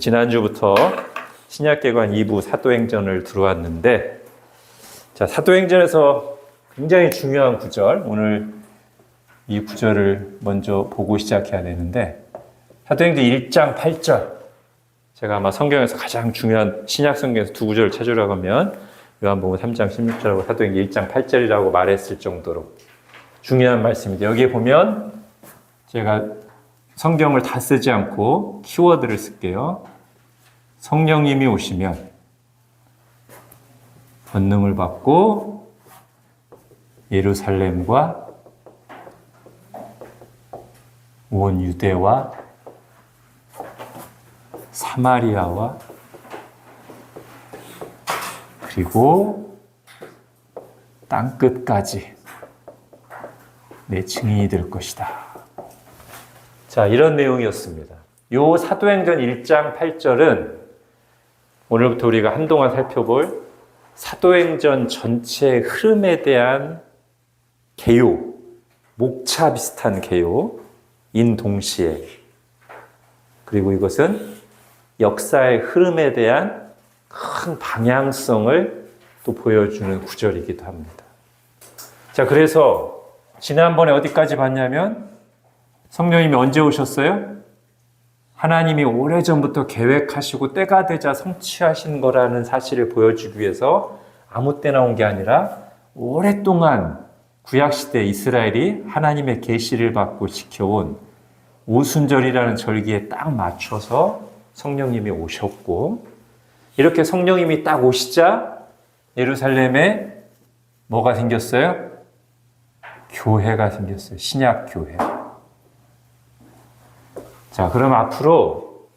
지난주부터 신약계관 2부 사도행전을 들어왔는데, 자, 사도행전에서 굉장히 중요한 구절, 오늘 이 구절을 먼저 보고 시작해야 되는데, 사도행전 1장 8절, 제가 아마 성경에서 가장 중요한 신약 성경에서 두 구절을 찾으라고 하면 요한복음 3장 16절하고 사도행전 1장 8절이라고 말했을 정도로 중요한 말씀입니다. 여기에 보면 제가 성경을 다 쓰지 않고 키워드를 쓸게요. 성령님이 오시면 권능을 받고 예루살렘과 온 유대와 사마리아와 그리고 땅끝까지 내 증인이 될 것이다. 자, 이런 내용이었습니다. 요 사도행전 1장 8절은 오늘부터 우리가 한동안 살펴볼 사도행전 전체의 흐름에 대한 개요, 목차 비슷한 개요인 동시에, 그리고 이것은 역사의 흐름에 대한 큰 방향성을 또 보여주는 구절이기도 합니다. 자, 그래서 지난번에 어디까지 봤냐면 성령님이 언제 오셨어요? 하나님이 오래전부터 계획하시고 때가 되자 성취하신 거라는 사실을 보여주기 위해서 아무 때나 온 게 아니라 오랫동안 구약시대 이스라엘이 하나님의 계시를 받고 지켜온 오순절이라는 절기에 딱 맞춰서 성령님이 오셨고, 이렇게 성령님이 딱 오시자 예루살렘에 뭐가 생겼어요? 교회가 생겼어요. 신약 교회. 자, 그럼 앞으로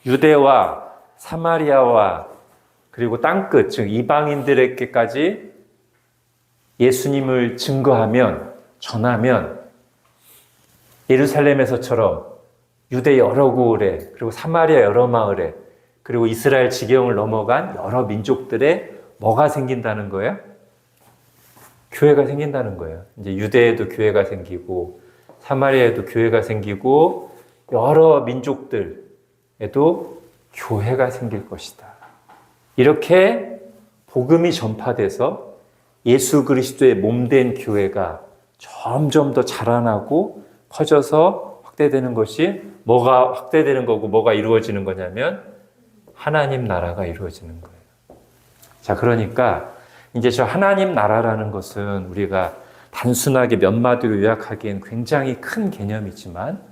유대와 사마리아와 그리고 땅끝, 즉 이방인들에게까지 예수님을 증거하면, 전하면 예루살렘에서처럼 유대 여러 고을에, 그리고 사마리아 여러 마을에, 그리고 이스라엘 지경을 넘어간 여러 민족들에 뭐가 생긴다는 거예요? 교회가 생긴다는 거예요. 이제 유대에도 교회가 생기고 사마리아에도 교회가 생기고 여러 민족들에도 교회가 생길 것이다. 이렇게 복음이 전파돼서 예수 그리스도의 몸된 교회가 점점 더 자라나고 커져서 확대되는 것이, 뭐가 확대되는 거고 뭐가 이루어지는 거냐면 하나님 나라가 이루어지는 거예요. 자, 그러니까 이제 저 하나님 나라라는 것은 우리가 단순하게 몇 마디로 요약하기엔 굉장히 큰 개념이지만,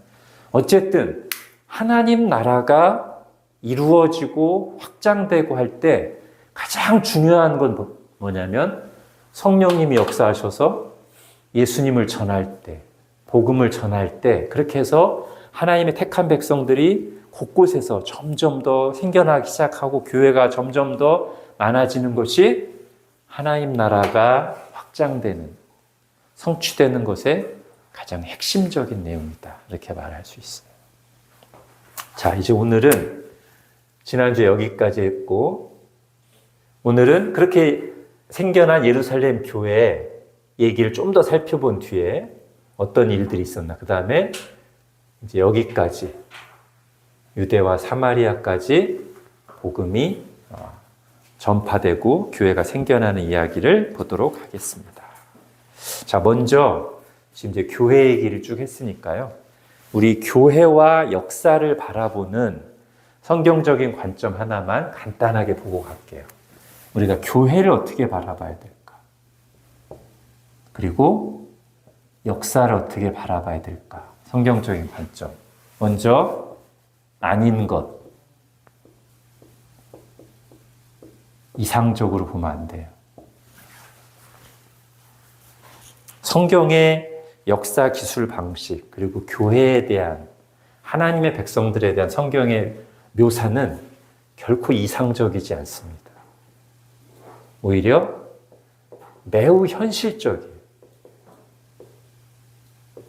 어쨌든 하나님 나라가 이루어지고 확장되고 할 때 가장 중요한 건 뭐냐면 성령님이 역사하셔서 예수님을 전할 때, 복음을 전할 때, 그렇게 해서 하나님의 택한 백성들이 곳곳에서 점점 더 생겨나기 시작하고 교회가 점점 더 많아지는 것이 하나님 나라가 확장되는, 성취되는 것의 가장 핵심적인 내용이다. 이렇게 말할 수 있어요. 자, 이제 오늘은 지난주에 여기까지 했고, 오늘은 그렇게 생겨난 예루살렘 교회 얘기를 좀 더 살펴본 뒤에 어떤 일들이 있었나, 그 다음에 이제 여기까지 유대와 사마리아까지 복음이 전파되고 교회가 생겨나는 이야기를 보도록 하겠습니다. 자, 먼저 지금 이제 교회 얘기를 쭉 했으니까요, 우리 교회와 역사를 바라보는 성경적인 관점 하나만 간단하게 보고 갈게요. 우리가 교회를 어떻게 바라봐야 될까? 그리고 역사를 어떻게 바라봐야 될까? 성경적인 관점. 먼저 아닌 것. 이상적으로 보면 안 돼요. 성경의 역사 기술 방식, 그리고 교회에 대한, 하나님의 백성들에 대한 성경의 묘사는 결코 이상적이지 않습니다. 오히려 매우 현실적이에요.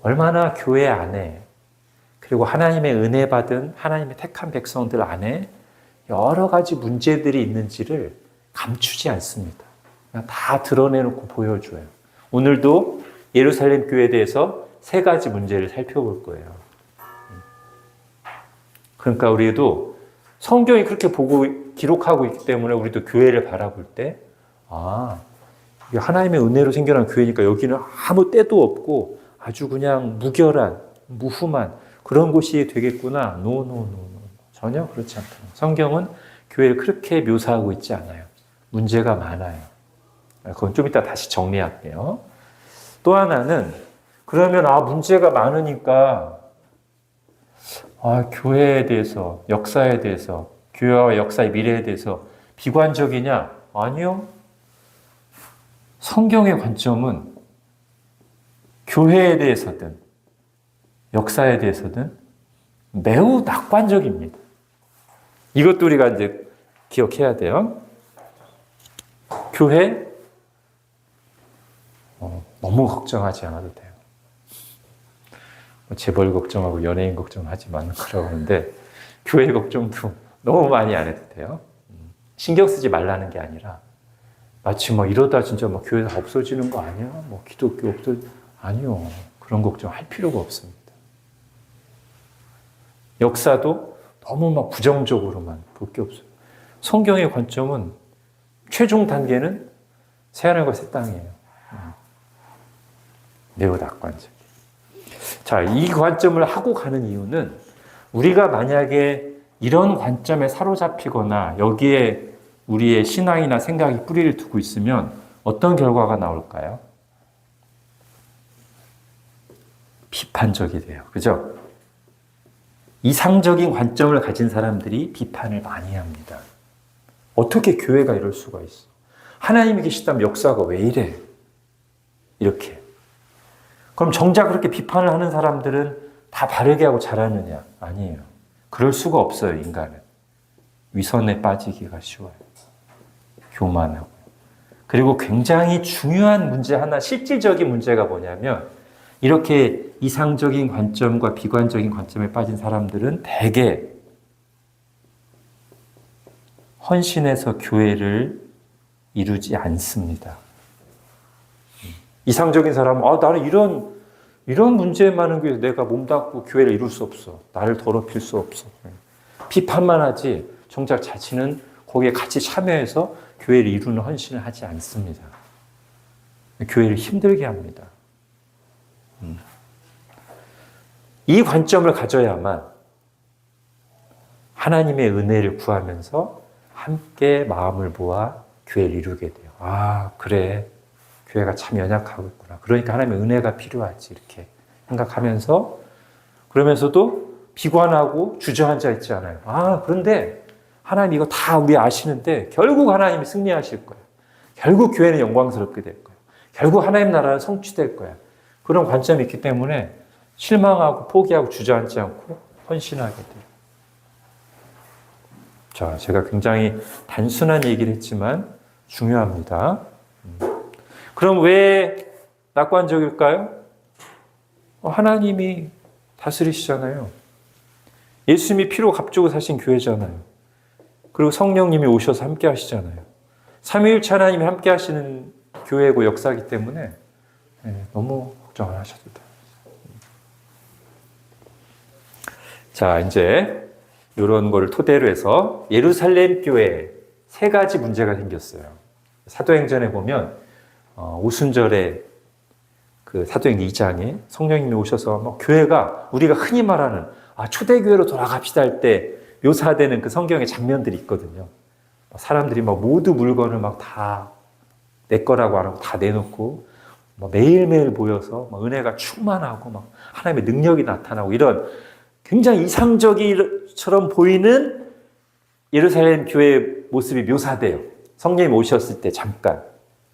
얼마나 교회 안에, 그리고 하나님의 은혜 받은 하나님의 택한 백성들 안에 여러 가지 문제들이 있는지를 감추지 않습니다. 그냥 다 드러내놓고 보여줘요. 오늘도 예루살렘 교회에 대해서 3가지 문제를 살펴볼 거예요. 그러니까 우리도 성경이 그렇게 보고 기록하고 있기 때문에 우리도 교회를 바라볼 때, 이게 하나님의 은혜로 생겨난 교회니까 여기는 아무 때도 없고 아주 그냥 무결한, 무흠한 그런 곳이 되겠구나. 노. 전혀 그렇지 않다. 성경은 교회를 그렇게 묘사하고 있지 않아요. 문제가 많아요. 그건 좀 이따 다시 정리할게요. 또 하나는, 그러면 문제가 많으니까 교회에 대해서, 역사에 대해서, 교회와 역사의 미래에 대해서 비관적이냐? 아니요. 성경의 관점은 교회에 대해서든 역사에 대해서든 매우 낙관적입니다. 이것도 우리가 이제 기억해야 돼요. 교회 너무 걱정하지 않아도 돼요. 재벌 걱정하고 연예인 걱정하지 말는 거라고 하는데 교회 걱정도 너무 많이 안 해도 돼요. 신경 쓰지 말라는 게 아니라 마치 이러다 진짜 교회가 없어지는 거 아니야? 기독교 아니요. 그런 걱정 할 필요가 없습니다. 역사도 너무 부정적으로만 볼 게 없어요. 성경의 관점은 최종 단계는 새하늘과 새 땅이에요. 매우 낙관적. 자, 이 관점을 하고 가는 이유는 우리가 만약에 이런 관점에 사로잡히거나 여기에 우리의 신앙이나 생각이 뿌리를 두고 있으면 어떤 결과가 나올까요? 비판적이 돼요. 그죠? 이상적인 관점을 가진 사람들이 비판을 많이 합니다. 어떻게 교회가 이럴 수가 있어? 하나님이 계시다면 역사가 왜 이래? 이렇게. 그럼 정작 그렇게 비판을 하는 사람들은 다 바르게 하고 잘하느냐? 아니에요. 그럴 수가 없어요, 인간은. 위선에 빠지기가 쉬워요. 교만하고. 그리고 굉장히 중요한 문제 하나, 실질적인 문제가 뭐냐면 이렇게 이상적인 관점과 비관적인 관점에 빠진 사람들은 대개 헌신해서 교회를 이루지 않습니다. 이상적인 사람은 나는 이런 문제에 많은 교회에서 내가 몸담고 교회를 이룰 수 없어. 나를 더럽힐 수 없어. 비판만 하지 정작 자신은 거기에 같이 참여해서 교회를 이루는 헌신을 하지 않습니다. 교회를 힘들게 합니다. 이 관점을 가져야만 하나님의 은혜를 구하면서 함께 마음을 모아 교회를 이루게 돼요. 그래. 교회가 참 연약하고 있구나. 그러니까 하나님의 은혜가 필요하지. 이렇게 생각하면서 그러면서도 비관하고 주저앉아 있지 않아요. 그런데 하나님 이거 다 우리 아시는데 결국 하나님이 승리하실 거예요. 결국 교회는 영광스럽게 될 거예요. 결국 하나님 나라는 성취될 거야. 그런 관점이 있기 때문에 실망하고 포기하고 주저앉지 않고 헌신하게 돼요. 자, 제가 굉장히 단순한 얘기를 했지만 중요합니다. 그럼 왜 낙관적일까요? 하나님이 다스리시잖아요. 예수님이 피로 값주고 사신 교회잖아요. 그리고 성령님이 오셔서 함께 하시잖아요. 삼위일체 하나님이 함께 하시는 교회고 역사이기 때문에 너무 걱정 안 하셔도 돼요. 자, 이제 이런 거를 토대로 해서 예루살렘 교회에 세 가지 문제가 생겼어요. 사도행전에 보면 오순절에 그 사도행전 2장에 성령님이 오셔서 교회가 우리가 흔히 말하는 초대교회로 돌아갑시다 할 때 묘사되는 그 성경의 장면들이 있거든요. 사람들이 모두 물건을 다 내 거라고 안 하고 다 내놓고 매일매일 모여서 은혜가 충만하고 하나님의 능력이 나타나고 이런 굉장히 이상적이처럼 보이는 예루살렘 교회의 모습이 묘사돼요. 성령이 오셨을 때 잠깐.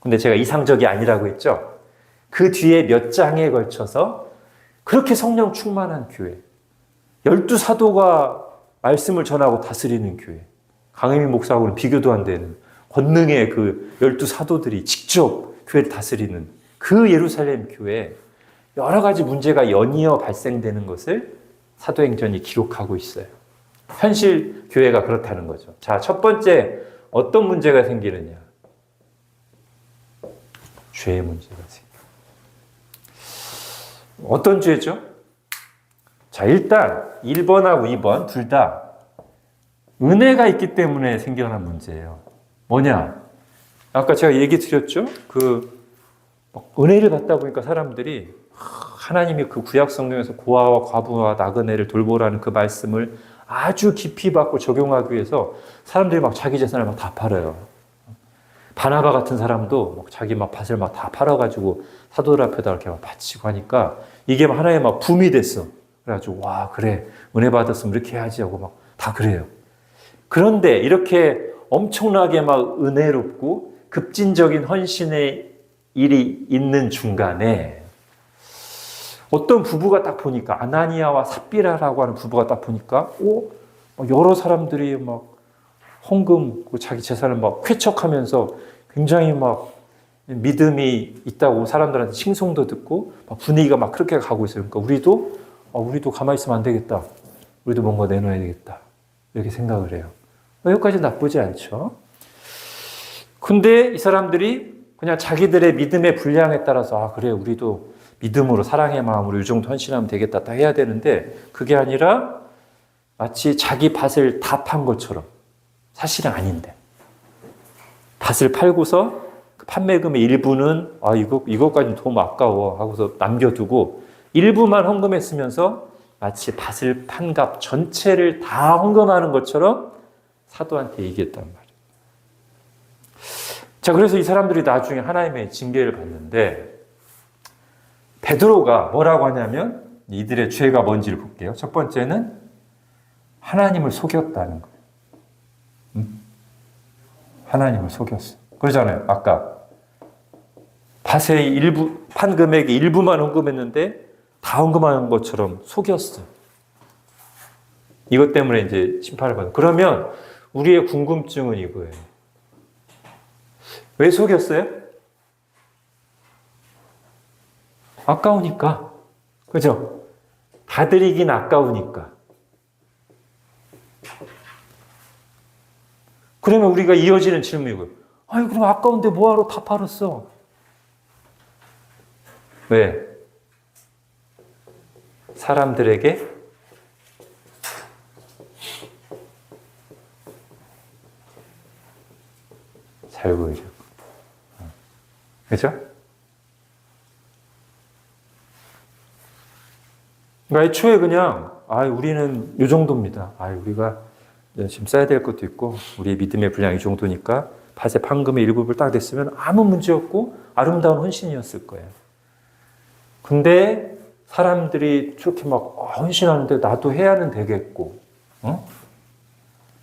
근데 제가 이상적이 아니라고 했죠. 그 뒤에 몇 장에 걸쳐서 그렇게 성령 충만한 교회. 12사도가 말씀을 전하고 다스리는 교회. 강혜민 목사하고는 비교도 안 되는 권능의 그 12사도들이 직접 교회를 다스리는 그 예루살렘 교회에 여러 가지 문제가 연이어 발생되는 것을 사도행전이 기록하고 있어요. 현실 교회가 그렇다는 거죠. 자, 첫 번째 어떤 문제가 생기느냐? 죄의 문제가 생겨요. 어떤 죄죠? 자, 일단 1번하고 2번 둘 다 은혜가 있기 때문에 생겨난 문제예요. 뭐냐? 아까 제가 얘기 드렸죠? 은혜를 받다 보니까 사람들이 하나님이 그 구약 성경에서 고아와 과부와 나그네를 돌보라는 그 말씀을 아주 깊이 받고 적용하기 위해서 사람들이 막 자기 재산을 막 다 팔아요. 바나바 같은 사람도 막 자기 막 밭을 막 다 팔아가지고 사도들 앞에다 이렇게 막 바치고 하니까 이게 막 하나의 막 붐이 됐어. 그래가지고 와 그래 은혜 받았으면 이렇게 해야지 하고 막 다 그래요. 그런데 이렇게 엄청나게 막 은혜롭고 급진적인 헌신의 일이 있는 중간에 어떤 부부가 딱 보니까 아나니아와 삽비라라고 하는 부부가 딱 보니까 여러 사람들이 막 헌금 자기 재산을 막 쾌척하면서 굉장히 막 믿음이 있다고 사람들한테 칭송도 듣고 막 분위기가 막 그렇게 가고 있어요. 그러니까 우리도 가만히 있으면 안 되겠다. 우리도 뭔가 내놔야 되겠다. 이렇게 생각을 해요. 여기까지 나쁘지 않죠. 근데 이 사람들이 그냥 자기들의 믿음의 분량에 따라서 그래 우리도 믿음으로 사랑의 마음으로 이 정도 헌신하면 되겠다 다 해야 되는데 그게 아니라 마치 자기 밭을 다 판 것처럼 사실은 아닌데 밭을 팔고서 그 판매금의 일부는 이거까지는 너무 아까워 하고서 남겨두고 일부만 헌금했으면서 마치 밭을 판 값 전체를 다 헌금하는 것처럼 사도한테 얘기했단 말이에요. 자, 그래서 이 사람들이 나중에 하나님의 징계를 받는데 베드로가 뭐라고 하냐면 이들의 죄가 뭔지를 볼게요. 첫 번째는 하나님을 속였다는 거예요. 하나님을 속였어. 그러잖아요. 아까 밭의 일부 판 금액의 일부만 헌금했는데 다 헌금한 것처럼 속였어. 이것 때문에 이제 심판을 받는. 그러면 우리의 궁금증은 이거예요. 왜 속였어요? 아까우니까. 그죠? 다 드리긴 아까우니까. 그러면 우리가 이어지는 질문이고요. 그럼 아까운데 뭐하러 다 팔았어? 왜? 사람들에게 잘 보이죠. 그죠? 그러니까 애초에 그냥, 우리는 이 정도입니다. 우리가 지금 써야 될 것도 있고, 우리의 믿음의 분량이 이 정도니까, 밭의 판금의 일부를 딱 냈으면 아무 문제 없고, 아름다운 헌신이었을 거예요. 근데, 사람들이 저렇게 막, 헌신하는데 나도 해야는 되겠고,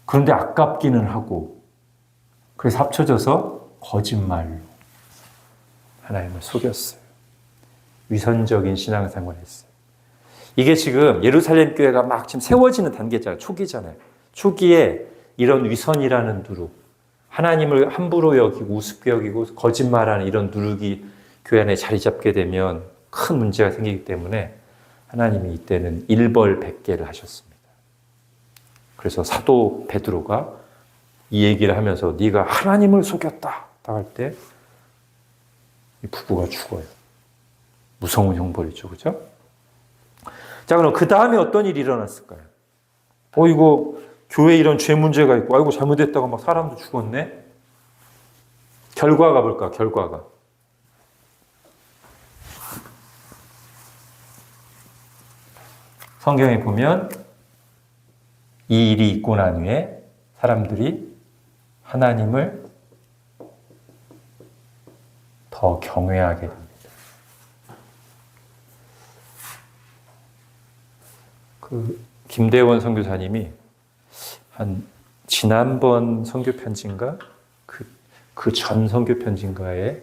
그런데 아깝기는 하고, 그래서 합쳐져서 거짓말로 하나님을 속였어요. 위선적인 신앙생활을 했어요. 이게 지금 예루살렘 교회가 막 지금 세워지는 단계잖아요. 초기잖아요. 초기에 이런 위선이라는 누룩, 하나님을 함부로 여기고 우습게 여기고 거짓말하는 이런 누룩이 교회 안에 자리 잡게 되면 큰 문제가 생기기 때문에 하나님이 이때는 일벌백계를 하셨습니다. 그래서 사도 베드로가 이 얘기를 하면서 네가 하나님을 속였다 할 때 이 부부가 죽어요. 무서운 형벌이죠. 그죠? 자, 그럼 그 다음에 어떤 일이 일어났을까요? 이거 교회에 이런 죄 문제가 있고 아이고 잘못했다고 막 사람도 죽었네. 결과가 뭘까? 결과가. 성경에 보면 이 일이 있고 난 후에 사람들이 하나님을 더 경외하게 됩니다. 김대원 선교사님이 지난번 선교 편지인가 그 전 선교 편지인가에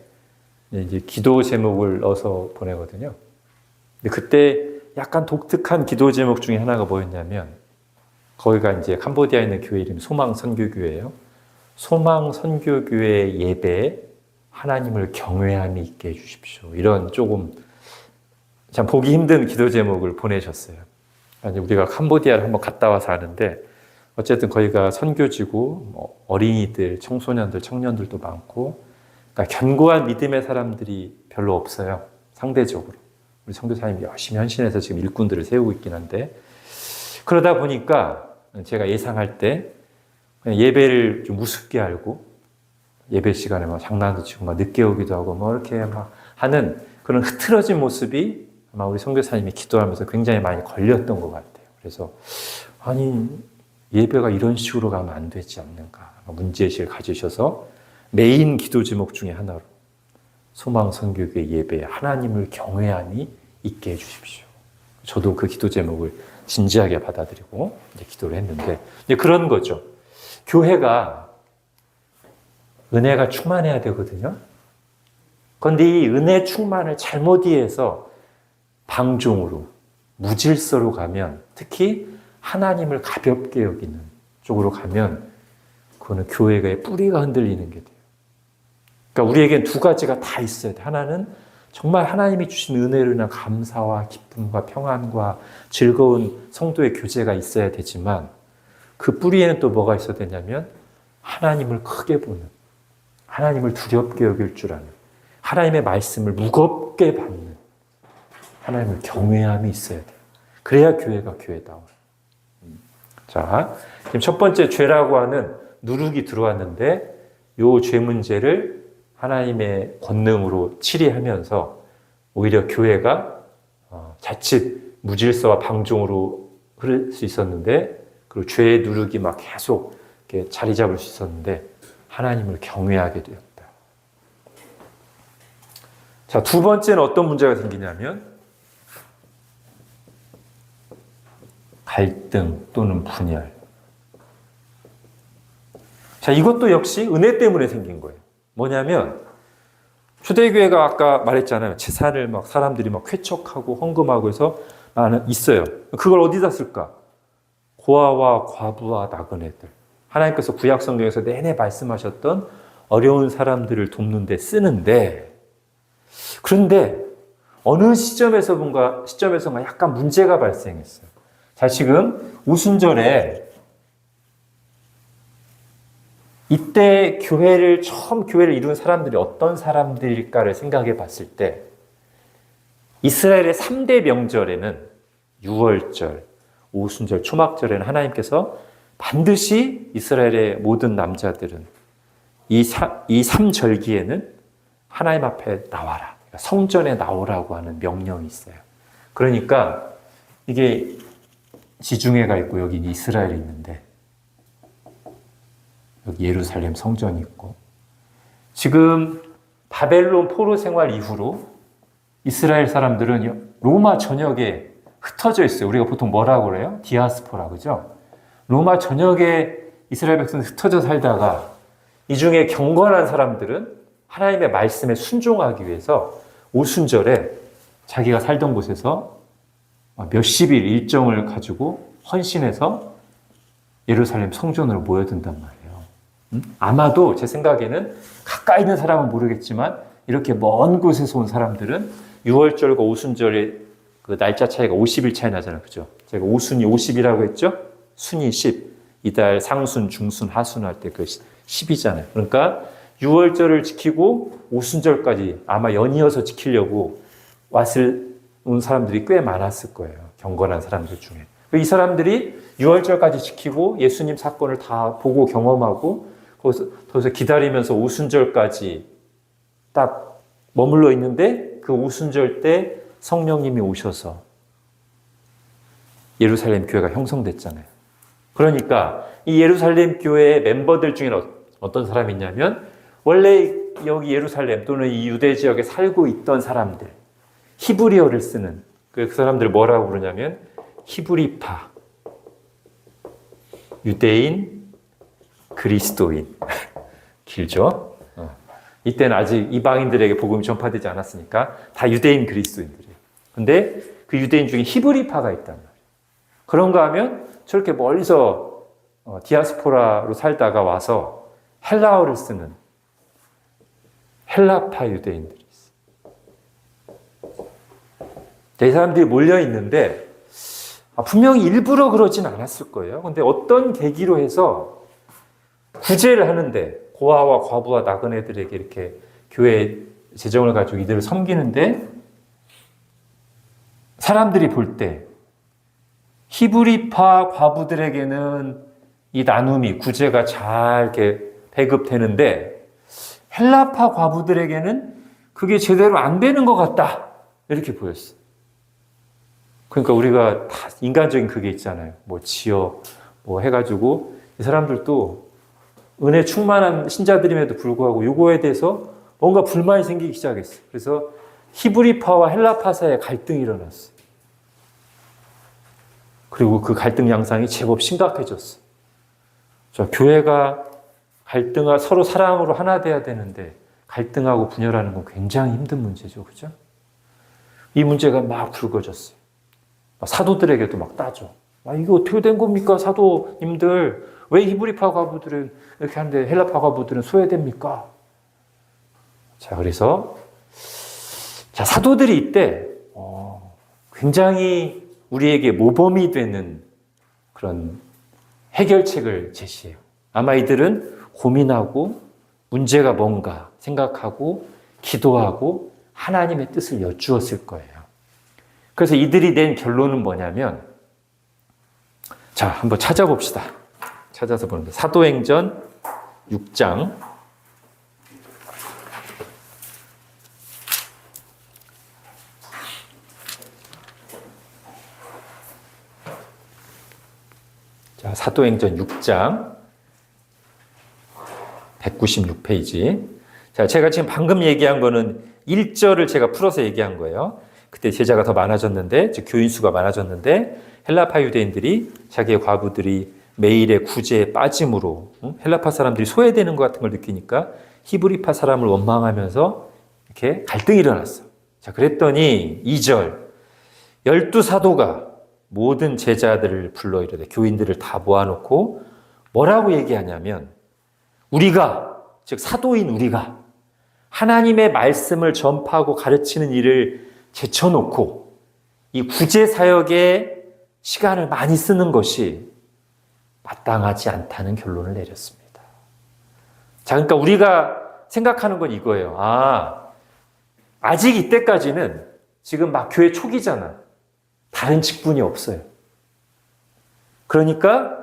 이제 기도 제목을 넣어서 보내거든요. 근데 그때 약간 독특한 기도 제목 중에 하나가 뭐였냐면 거기가 이제 캄보디아에 있는 교회 이름이 소망 선교교회예요. 소망 선교교회 예배에 하나님을 경외함이 있게 해주십시오. 이런 조금 참 보기 힘든 기도 제목을 보내셨어요. 아니 우리가 캄보디아를 한번 갔다 와서 아는데 어쨌든 거기가 선교지고 어린이들, 청소년들, 청년들도 많고 그러니까 견고한 믿음의 사람들이 별로 없어요. 상대적으로. 우리 선교사님이 열심히 헌신해서 지금 일꾼들을 세우고 있긴 한데 그러다 보니까 제가 예상할 때 예배를 좀 우습게 알고 예배 시간에 막 장난도 치고 막 늦게 오기도 하고 뭐 이렇게 막 하는 그런 흐트러진 모습이 아마 우리 선교사님이 기도하면서 굉장히 많이 걸렸던 것 같아요. 그래서 아니 예배가 이런 식으로 가면 안 되지 않는가 문제의식을 가지셔서 메인 기도 제목 중에 하나로 소망선교교회 예배에 하나님을 경외함이 있게 해주십시오. 저도 그 기도 제목을 진지하게 받아들이고 이제 기도를 했는데 이제 그런 거죠. 교회가 은혜가 충만해야 되거든요. 그런데 이 은혜 충만을 잘못 이해해서 방종으로 무질서로 가면 특히 하나님을 가볍게 여기는 쪽으로 가면 그거는 교회의 뿌리가 흔들리는 게 돼요. 그러니까 우리에겐 두 가지가 다 있어야 돼. 하나는 정말 하나님이 주신 은혜로 인한 감사와 기쁨과 평안과 즐거운 성도의 교제가 있어야 되지만 그 뿌리에는 또 뭐가 있어야 되냐면 하나님을 크게 보는, 하나님을 두렵게 여길 줄 아는, 하나님의 말씀을 무겁게 받는, 하나님을 경외함이 있어야 돼요. 그래야 교회가 교회다워요. 자, 지금 첫 번째 죄라고 하는 누룩이 들어왔는데 이 죄 문제를 하나님의 권능으로 치리하면서 오히려 교회가 자칫 무질서와 방종으로 흐를 수 있었는데 그리고 죄의 누룩이 막 계속 이렇게 자리 잡을 수 있었는데 하나님을 경외하게 되었다. 자, 두 번째는 어떤 문제가 생기냐면 갈등 또는 분열. 자, 이것도 역시 은혜 때문에 생긴 거예요. 뭐냐면 초대교회가 아까 말했잖아요. 재산을 막 사람들이 막 쾌척하고 헌금하고 해서 있어요. 그걸 어디다 쓸까? 고아와 과부와 나그네들. 하나님께서 구약 성경에서 내내 말씀하셨던 어려운 사람들을 돕는 데 쓰는데 그런데 어느 시점에서가 약간 문제가 발생했어요. 자, 지금 오순절에 이때 처음 교회를 이룬 사람들이 어떤 사람들일까를 생각해 봤을 때 이스라엘의 3대 명절에는 유월절, 오순절, 초막절에는 하나님께서 반드시 이스라엘의 모든 남자들은 이 3절기에는 하나님 앞에 나와라. 그러니까 성전에 나오라고 하는 명령이 있어요. 그러니까 이게 지중해가 있고 여기 이스라엘이 있는데 여기 예루살렘 성전이 있고 지금 바벨론 포로 생활 이후로 이스라엘 사람들은 로마 전역에 흩어져 있어요. 우리가 보통 뭐라고 그래요? 디아스포라, 그죠? 로마 전역에 이스라엘 백성들이 흩어져 살다가 이 중에 경건한 사람들은 하나님의 말씀에 순종하기 위해서 오순절에 자기가 살던 곳에서 몇십일 일정을 가지고 헌신해서 예루살렘 성전으로 모여든단 말이에요. 아마도 제 생각에는 가까이 있는 사람은 모르겠지만 이렇게 먼 곳에서 온 사람들은 6월절과 오순절의 그 날짜 차이가 50일 차이 나잖아요. 그죠? 제가 오순이 50이라고 했죠? 순이 10. 이달 상순, 중순, 하순 할 때 그 10이잖아요. 그러니까 6월절을 지키고 오순절까지 아마 연이어서 지키려고 온 사람들이 꽤 많았을 거예요. 경건한 사람들 중에. 이 사람들이 6월절까지 지키고 예수님 사건을 다 보고 경험하고 거기서 기다리면서 오순절까지 딱 머물러 있는데 그 오순절 때 성령님이 오셔서 예루살렘 교회가 형성됐잖아요. 그러니까 이 예루살렘 교회의 멤버들 중에는 어떤 사람이 있냐면 원래 여기 예루살렘 또는 이 유대 지역에 살고 있던 사람들, 히브리어를 쓰는 그 사람들 뭐라고 부르냐면 히브리파, 유대인, 그리스도인. 길죠? 이때는 아직 이방인들에게 복음이 전파되지 않았으니까 다 유대인 그리스도인들이에요. 근데 그 유대인 중에 히브리파가 있단 말이에요. 그런가 하면 저렇게 멀리서 디아스포라로 살다가 와서 헬라어를 쓰는 헬라파 유대인들이 있어요. 이 사람들이 몰려 있는데 분명히 일부러 그러진 않았을 거예요. 근데 어떤 계기로 해서 구제를 하는데 고아와 과부와 나그네들에게 이렇게 교회 재정을 가지고 이들을 섬기는데 사람들이 볼 때 히브리파 과부들에게는 이 나눔이 구제가 잘 이렇게 배급되는데 헬라파 과부들에게는 그게 제대로 안 되는 것 같다. 이렇게 보였어. 그러니까 우리가 다 인간적인 그게 있잖아요. 뭐 지어 뭐 해가지고 이 사람들도 은혜 충만한 신자들임에도 불구하고 이거에 대해서 뭔가 불만이 생기기 시작했어. 그래서 히브리파와 헬라파 사이에 갈등이 일어났어. 그리고 그 갈등 양상이 제법 심각해졌어. 자, 교회가 갈등과 서로 사랑으로 하나 돼야 되는데 갈등하고 분열하는 건 굉장히 힘든 문제죠. 그죠? 이 문제가 막 불거졌어요. 사도들에게도 막 따져. 이거 어떻게 된 겁니까? 사도님들. 왜 히브리파 과부들은 이렇게 하는데 헬라파 과부들은 소외됩니까? 자, 그래서 사도들이 이때 굉장히 우리에게 모범이 되는 그런 해결책을 제시해요. 아마 이들은 고민하고 문제가 뭔가 생각하고 기도하고 하나님의 뜻을 여쭈었을 거예요. 그래서 이들이 낸 결론은 뭐냐면, 자, 한번 찾아봅시다. 찾아서 보는데 사도행전 6장 자, 사도행전 6장 196페이지. 자, 제가 지금 방금 얘기한 거는 1절을 제가 풀어서 얘기한 거예요. 그때 제자가 더 많아졌는데, 즉 교인 수가 많아졌는데 헬라파 유대인들이 자기의 과부들이 매일의 구제에 빠짐으로 헬라파 사람들이 소외되는 것 같은 걸 느끼니까 히브리파 사람을 원망하면서 이렇게 갈등이 일어났어. 자, 그랬더니 2절 12사도가 모든 제자들을 불러 이르되 교인들을 다 모아놓고 뭐라고 얘기하냐면 우리가, 즉 사도인 우리가 하나님의 말씀을 전파하고 가르치는 일을 제쳐놓고 이 구제 사역에 시간을 많이 쓰는 것이 마땅하지 않다는 결론을 내렸습니다. 자, 그러니까 우리가 생각하는 건 이거예요. 아직 이때까지는 지금 막 교회 초기잖아. 다른 직분이 없어요. 그러니까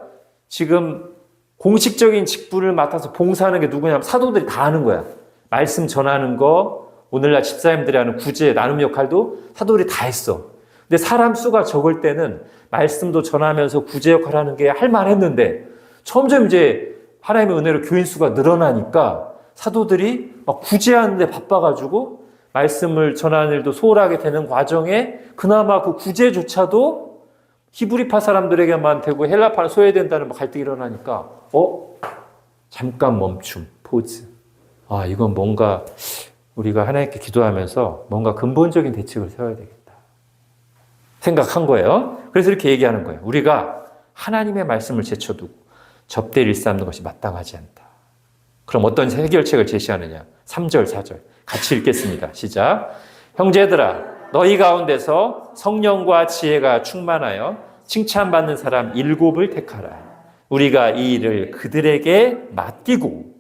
지금 공식적인 직분을 맡아서 봉사하는 게 누구냐면 사도들이 다 하는 거야. 말씀 전하는 거, 오늘날 집사님들이 하는 구제, 나눔 역할도 사도들이 다 했어. 근데 사람 수가 적을 때는 말씀도 전하면서 구제 역할을 하는 게 할만했는데 점점 이제 하나님의 은혜로 교인 수가 늘어나니까 사도들이 막 구제하는 데 바빠가지고 말씀을 전하는 일도 소홀하게 되는 과정에 그나마 그 구제조차도 히브리파 사람들에게만 되고 헬라파는 소외된다는 갈등이 일어나니까 잠깐 멈춤, 포즈. 이건 뭔가 우리가 하나님께 기도하면서 뭔가 근본적인 대책을 세워야 되겠다 생각한 거예요. 그래서 이렇게 얘기하는 거예요. 우리가 하나님의 말씀을 제쳐두고 접대를 일삼는 것이 마땅하지 않다. 그럼 어떤 해결책을 제시하느냐? 3절, 4절 같이 읽겠습니다. 시작. 형제들아, 너희 가운데서 성령과 지혜가 충만하여 칭찬받는 사람 7을 택하라. 우리가 이 일을 그들에게 맡기고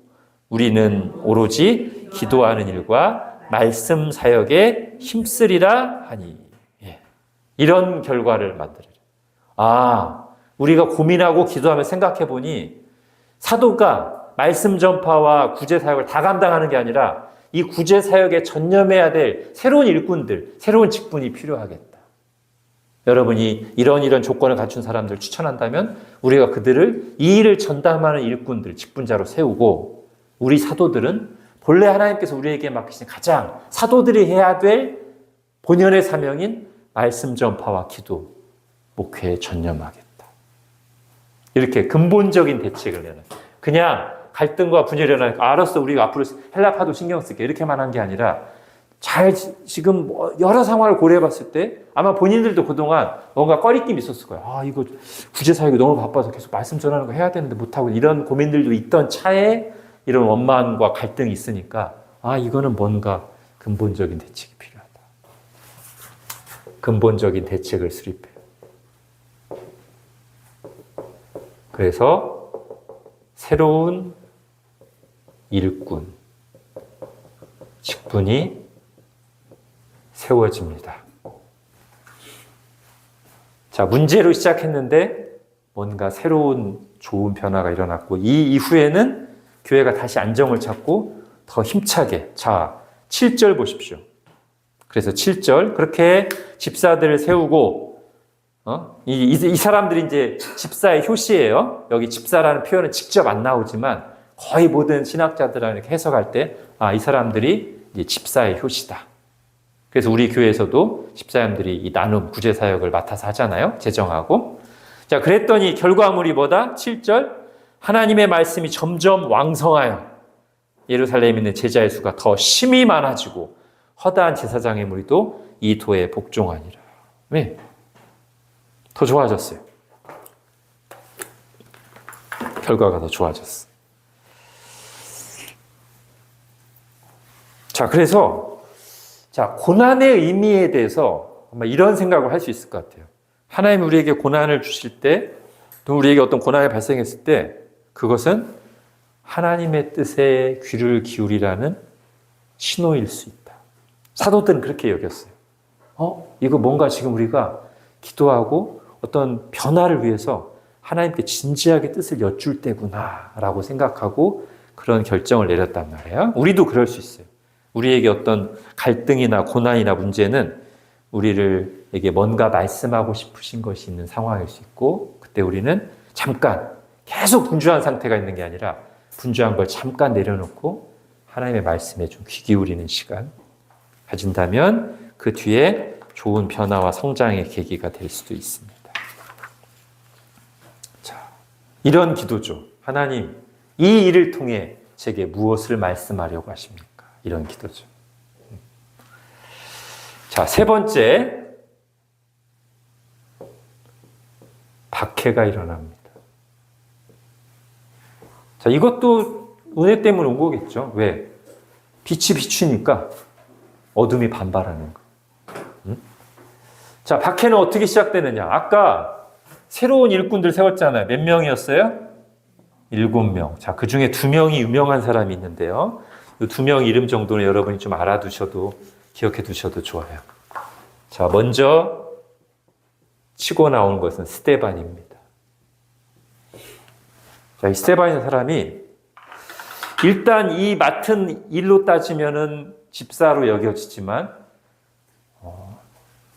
우리는 오로지 기도하는 일과 말씀 사역에 힘쓰리라 하니. 이런 결과를 만들어요. 우리가 고민하고 기도하며 생각해 보니 사도가 말씀 전파와 구제 사역을 다 감당하는 게 아니라 이 구제 사역에 전념해야 될 새로운 일꾼들, 새로운 직분이 필요하겠다. 여러분이 이런 조건을 갖춘 사람들 추천한다면 우리가 그들을 이 일을 전담하는 일꾼들, 직분자로 세우고 우리 사도들은 본래 하나님께서 우리에게 맡기신 가장 사도들이 해야 될 본연의 사명인 말씀 전파와 기도, 목회에 전념하겠다. 이렇게 근본적인 대책을 내는. 그냥 갈등과 분열이 일어나니까 알았어, 우리가 앞으로 헬라파도 신경 쓸게 이렇게만 한 게 아니라 지금 여러 상황을 고려해 봤을 때 아마 본인들도 그동안 뭔가 꺼리낌이 있었을 거예요. 이거 구제사역이 너무 바빠서 계속 말씀 전하는 거 해야 되는데 못하고 이런 고민들도 있던 차에 이런 원망과 갈등이 있으니까 이거는 뭔가 근본적인 대책이 필요하다. 근본적인 대책을 수립해요. 그래서 새로운 일꾼, 직분이 세워집니다. 자, 문제로 시작했는데 뭔가 새로운 좋은 변화가 일어났고 이 이후에는 교회가 다시 안정을 찾고 더 힘차게 자 7절 보십시오. 그래서 7절 그렇게 집사들을 세우고 이 사람들이 이제 집사의 효시예요. 여기 집사라는 표현은 직접 안 나오지만 거의 모든 신학자들은 이렇게 해석할 때 이 사람들이 이제 집사의 효시다. 그래서 우리 교회에서도 집사님들이 이 나눔 구제 사역을 맡아서 하잖아요. 제정하고. 자, 그랬더니 결과물이 뭐다? 7절. 하나님의 말씀이 점점 왕성하여 예루살렘에 있는 제자의 수가 더 심히 많아지고 허다한 제사장의 무리도 이 도에 복종하니라. 왜? 더 좋아졌어요. 결과가 더 좋아졌어. 자, 그래서 고난의 의미에 대해서 아마 이런 생각을 할 수 있을 것 같아요. 하나님 우리에게 고난을 주실 때, 또 우리에게 어떤 고난이 발생했을 때 그것은 하나님의 뜻에 귀를 기울이라는 신호일 수 있다. 사도들은 그렇게 여겼어요. 이거 뭔가 지금 우리가 기도하고 어떤 변화를 위해서 하나님께 진지하게 뜻을 여쭐 때구나 라고 생각하고 그런 결정을 내렸단 말이에요. 우리도 그럴 수 있어요. 우리에게 어떤 갈등이나 고난이나 문제는 우리에게 뭔가 말씀하고 싶으신 것이 있는 상황일 수 있고 그때 우리는 잠깐 계속 분주한 상태가 있는 게 아니라 분주한 걸 잠깐 내려놓고 하나님의 말씀에 좀 귀 기울이는 시간 가진다면 그 뒤에 좋은 변화와 성장의 계기가 될 수도 있습니다. 자, 이런 기도죠. 하나님, 이 일을 통해 제게 무엇을 말씀하려고 하십니까? 이런 기도죠. 자, 세 번째, 박해가 일어납니다. 자, 이것도 은혜 때문에 온 거겠죠. 왜? 빛이 비추니까 어둠이 반발하는 거. 자, 박해는 어떻게 시작되느냐? 아까 새로운 일꾼들 세웠잖아요. 몇 명이었어요? 7명. 자, 그 중에 2명이 유명한 사람이 있는데요. 이 2명 이름 정도는 여러분이 좀 알아두셔도, 기억해 두셔도 좋아요. 자, 먼저 치고 나온 것은 스데반입니다. 자, 이 스데반이라는 사람이 일단 이 맡은 일로 따지면은 집사로 여겨지지만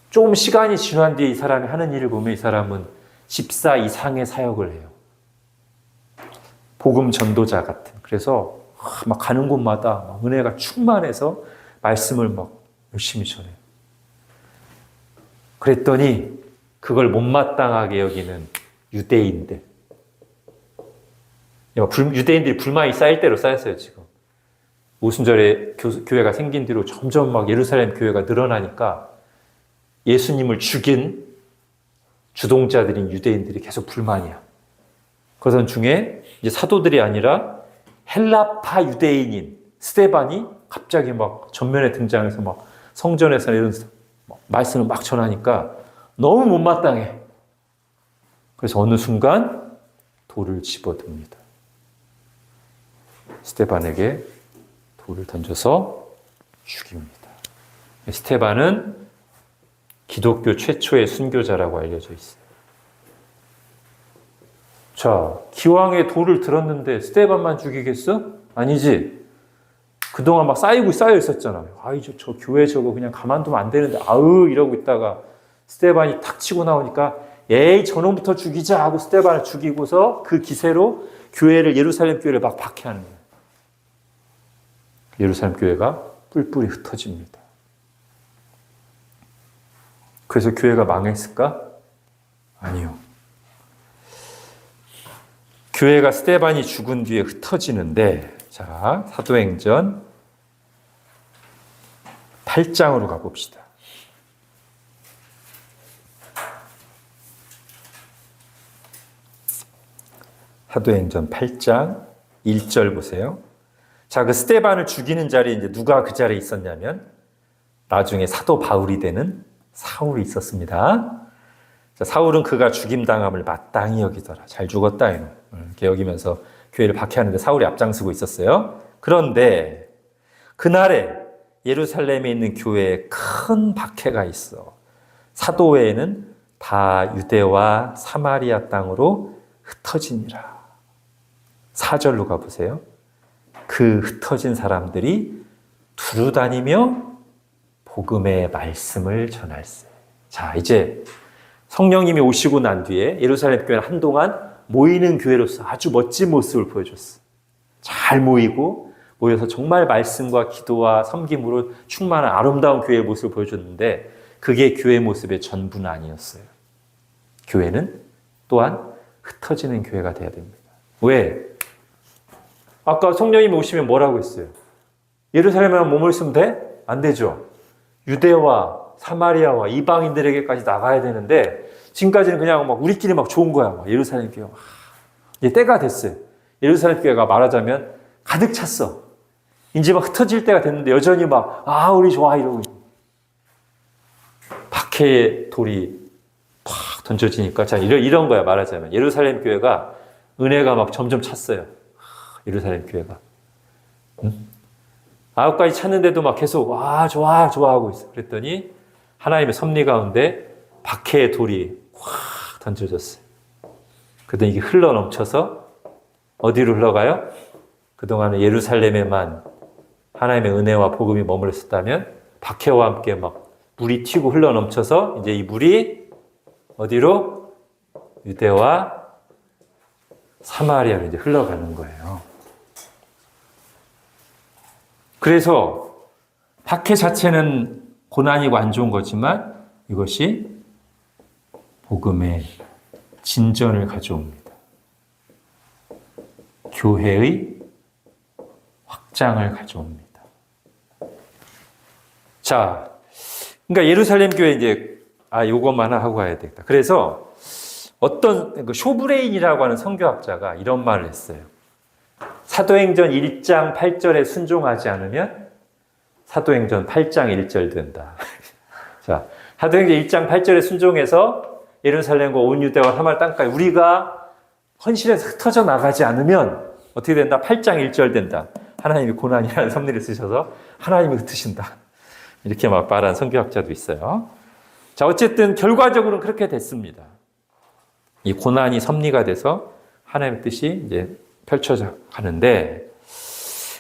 조금 시간이 지난 뒤에 이 사람이 하는 일을 보면 이 사람은 집사 이상의 사역을 해요. 복음 전도자 같은. 그래서 막 가는 곳마다 막 은혜가 충만해서 말씀을 막 열심히 전해요. 그랬더니 그걸 못마땅하게 여기는 유대인들. 유대인들이 불만이 쌓일 대로 쌓였어요, 지금. 오순절에 교회가 생긴 뒤로 점점 막 예루살렘 교회가 늘어나니까 예수님을 죽인 주동자들인 유대인들이 계속 불만이야. 그런 중에 이제 사도들이 아니라 헬라파 유대인인 스데반이 갑자기 막 전면에 등장해서 막 성전에서 이런 말씀을 막 전하니까 너무 못마땅해. 그래서 어느 순간 돌을 집어듭니다. 스데반에게 돌을 던져서 죽입니다. 스데반은 기독교 최초의 순교자라고 알려져 있어요. 자, 기왕에 돌을 들었는데 스데반만 죽이겠어? 아니지. 그동안 막 쌓여 있었잖아요. 저 교회 저거 그냥 가만두면 안 되는데, 이러고 있다가 스데반이 탁 치고 나오니까, 저놈부터 죽이자 하고 스데반을 죽이고서 그 기세로 예루살렘 교회를 막 박해하는 거예요. 예루살렘 교회가 뿔뿔이 흩어집니다. 그래서 교회가 망했을까? 아니요. 교회가 스데반이 죽은 뒤에 흩어지는데, 자, 사도행전 8장으로 가봅시다. 사도행전 8장 1절 보세요. 자, 그 스데반을 죽이는 자리에 이제 누가 그 자리에 있었냐면 나중에 사도 바울이 되는 사울이 있었습니다. 자, 사울은 그가 죽임당함을 마땅히 여기더라. 잘 죽었다 이렇게 여기면서 교회를 박해하는데 사울이 앞장서고 있었어요. 그런데 그날에 예루살렘에 있는 교회에 큰 박해가 있어. 사도회에는 다 유대와 사마리아 땅으로 흩어지니라. 4절로 가보세요. 그 흩어진 사람들이 두루 다니며 복음의 말씀을 전할세. 자, 이제 성령님이 오시고 난 뒤에 예루살렘 교회는 한동안 모이는 교회로서 아주 멋진 모습을 보여줬어. 잘 모여서 정말 말씀과 기도와 섬김으로 충만한 아름다운 교회의 모습을 보여줬는데 그게 교회 모습의 전부는 아니었어요. 교회는 또한 흩어지는 교회가 돼야 됩니다. 왜? 아까 성령님이 오시면 뭐라고 했어요? 예루살렘에만 머물렀으면 돼? 안 되죠. 유대와 사마리아와 이방인들에게까지 나가야 되는데 지금까지는 그냥 막 우리끼리 막 좋은 거야. 막 예루살렘 교회가. 이제 때가 됐어요. 예루살렘 교회가 말하자면 가득 찼어. 이제 막 흩어질 때가 됐는데 여전히 막 우리 좋아 이러고 박해의 돌이 팍 던져지니까 자 이런 거야 말하자면 예루살렘 교회가 은혜가 막 점점 찼어요. 예루살렘 교회가 9가지 찼는데도 막 계속 좋아 하고 있어. 그랬더니 하나님의 섭리 가운데 박해의 돌이 확 던져졌어요. 그랬더니 이게 흘러 넘쳐서 어디로 흘러가요? 그동안은 예루살렘에만 하나님의 은혜와 복음이 머물렀었다면 박해와 함께 막 물이 튀고 흘러 넘쳐서 이제 이 물이 어디로? 유대와 사마리아로 이제 흘러가는 거예요. 그래서 박해 자체는 고난이고 안 좋은 거지만 이것이 복음의 진전을 가져옵니다. 교회의 확장을 가져옵니다. 자, 그러니까 예루살렘 교회 이제 요것만 하고 가야 되겠다. 그래서 어떤 쇼브레인이라고 하는 선교학자가 이런 말을 했어요. 사도행전 1장 8절에 순종하지 않으면 사도행전 8장 1절 된다. 자, 사도행전 1장 8절에 순종해서 예루살렘과 온 유대와 사마리아 땅까지 우리가 헌신해서 흩어져 나가지 않으면 어떻게 된다? 8장 1절 된다. 하나님이 고난이라는 섭리를 쓰셔서 하나님이 흩으신다. 이렇게 막 말한 선교학자도 있어요. 자, 어쨌든 결과적으로는 그렇게 됐습니다. 이 고난이 섭리가 돼서 하나님의 뜻이 이제 펼쳐져 가는데,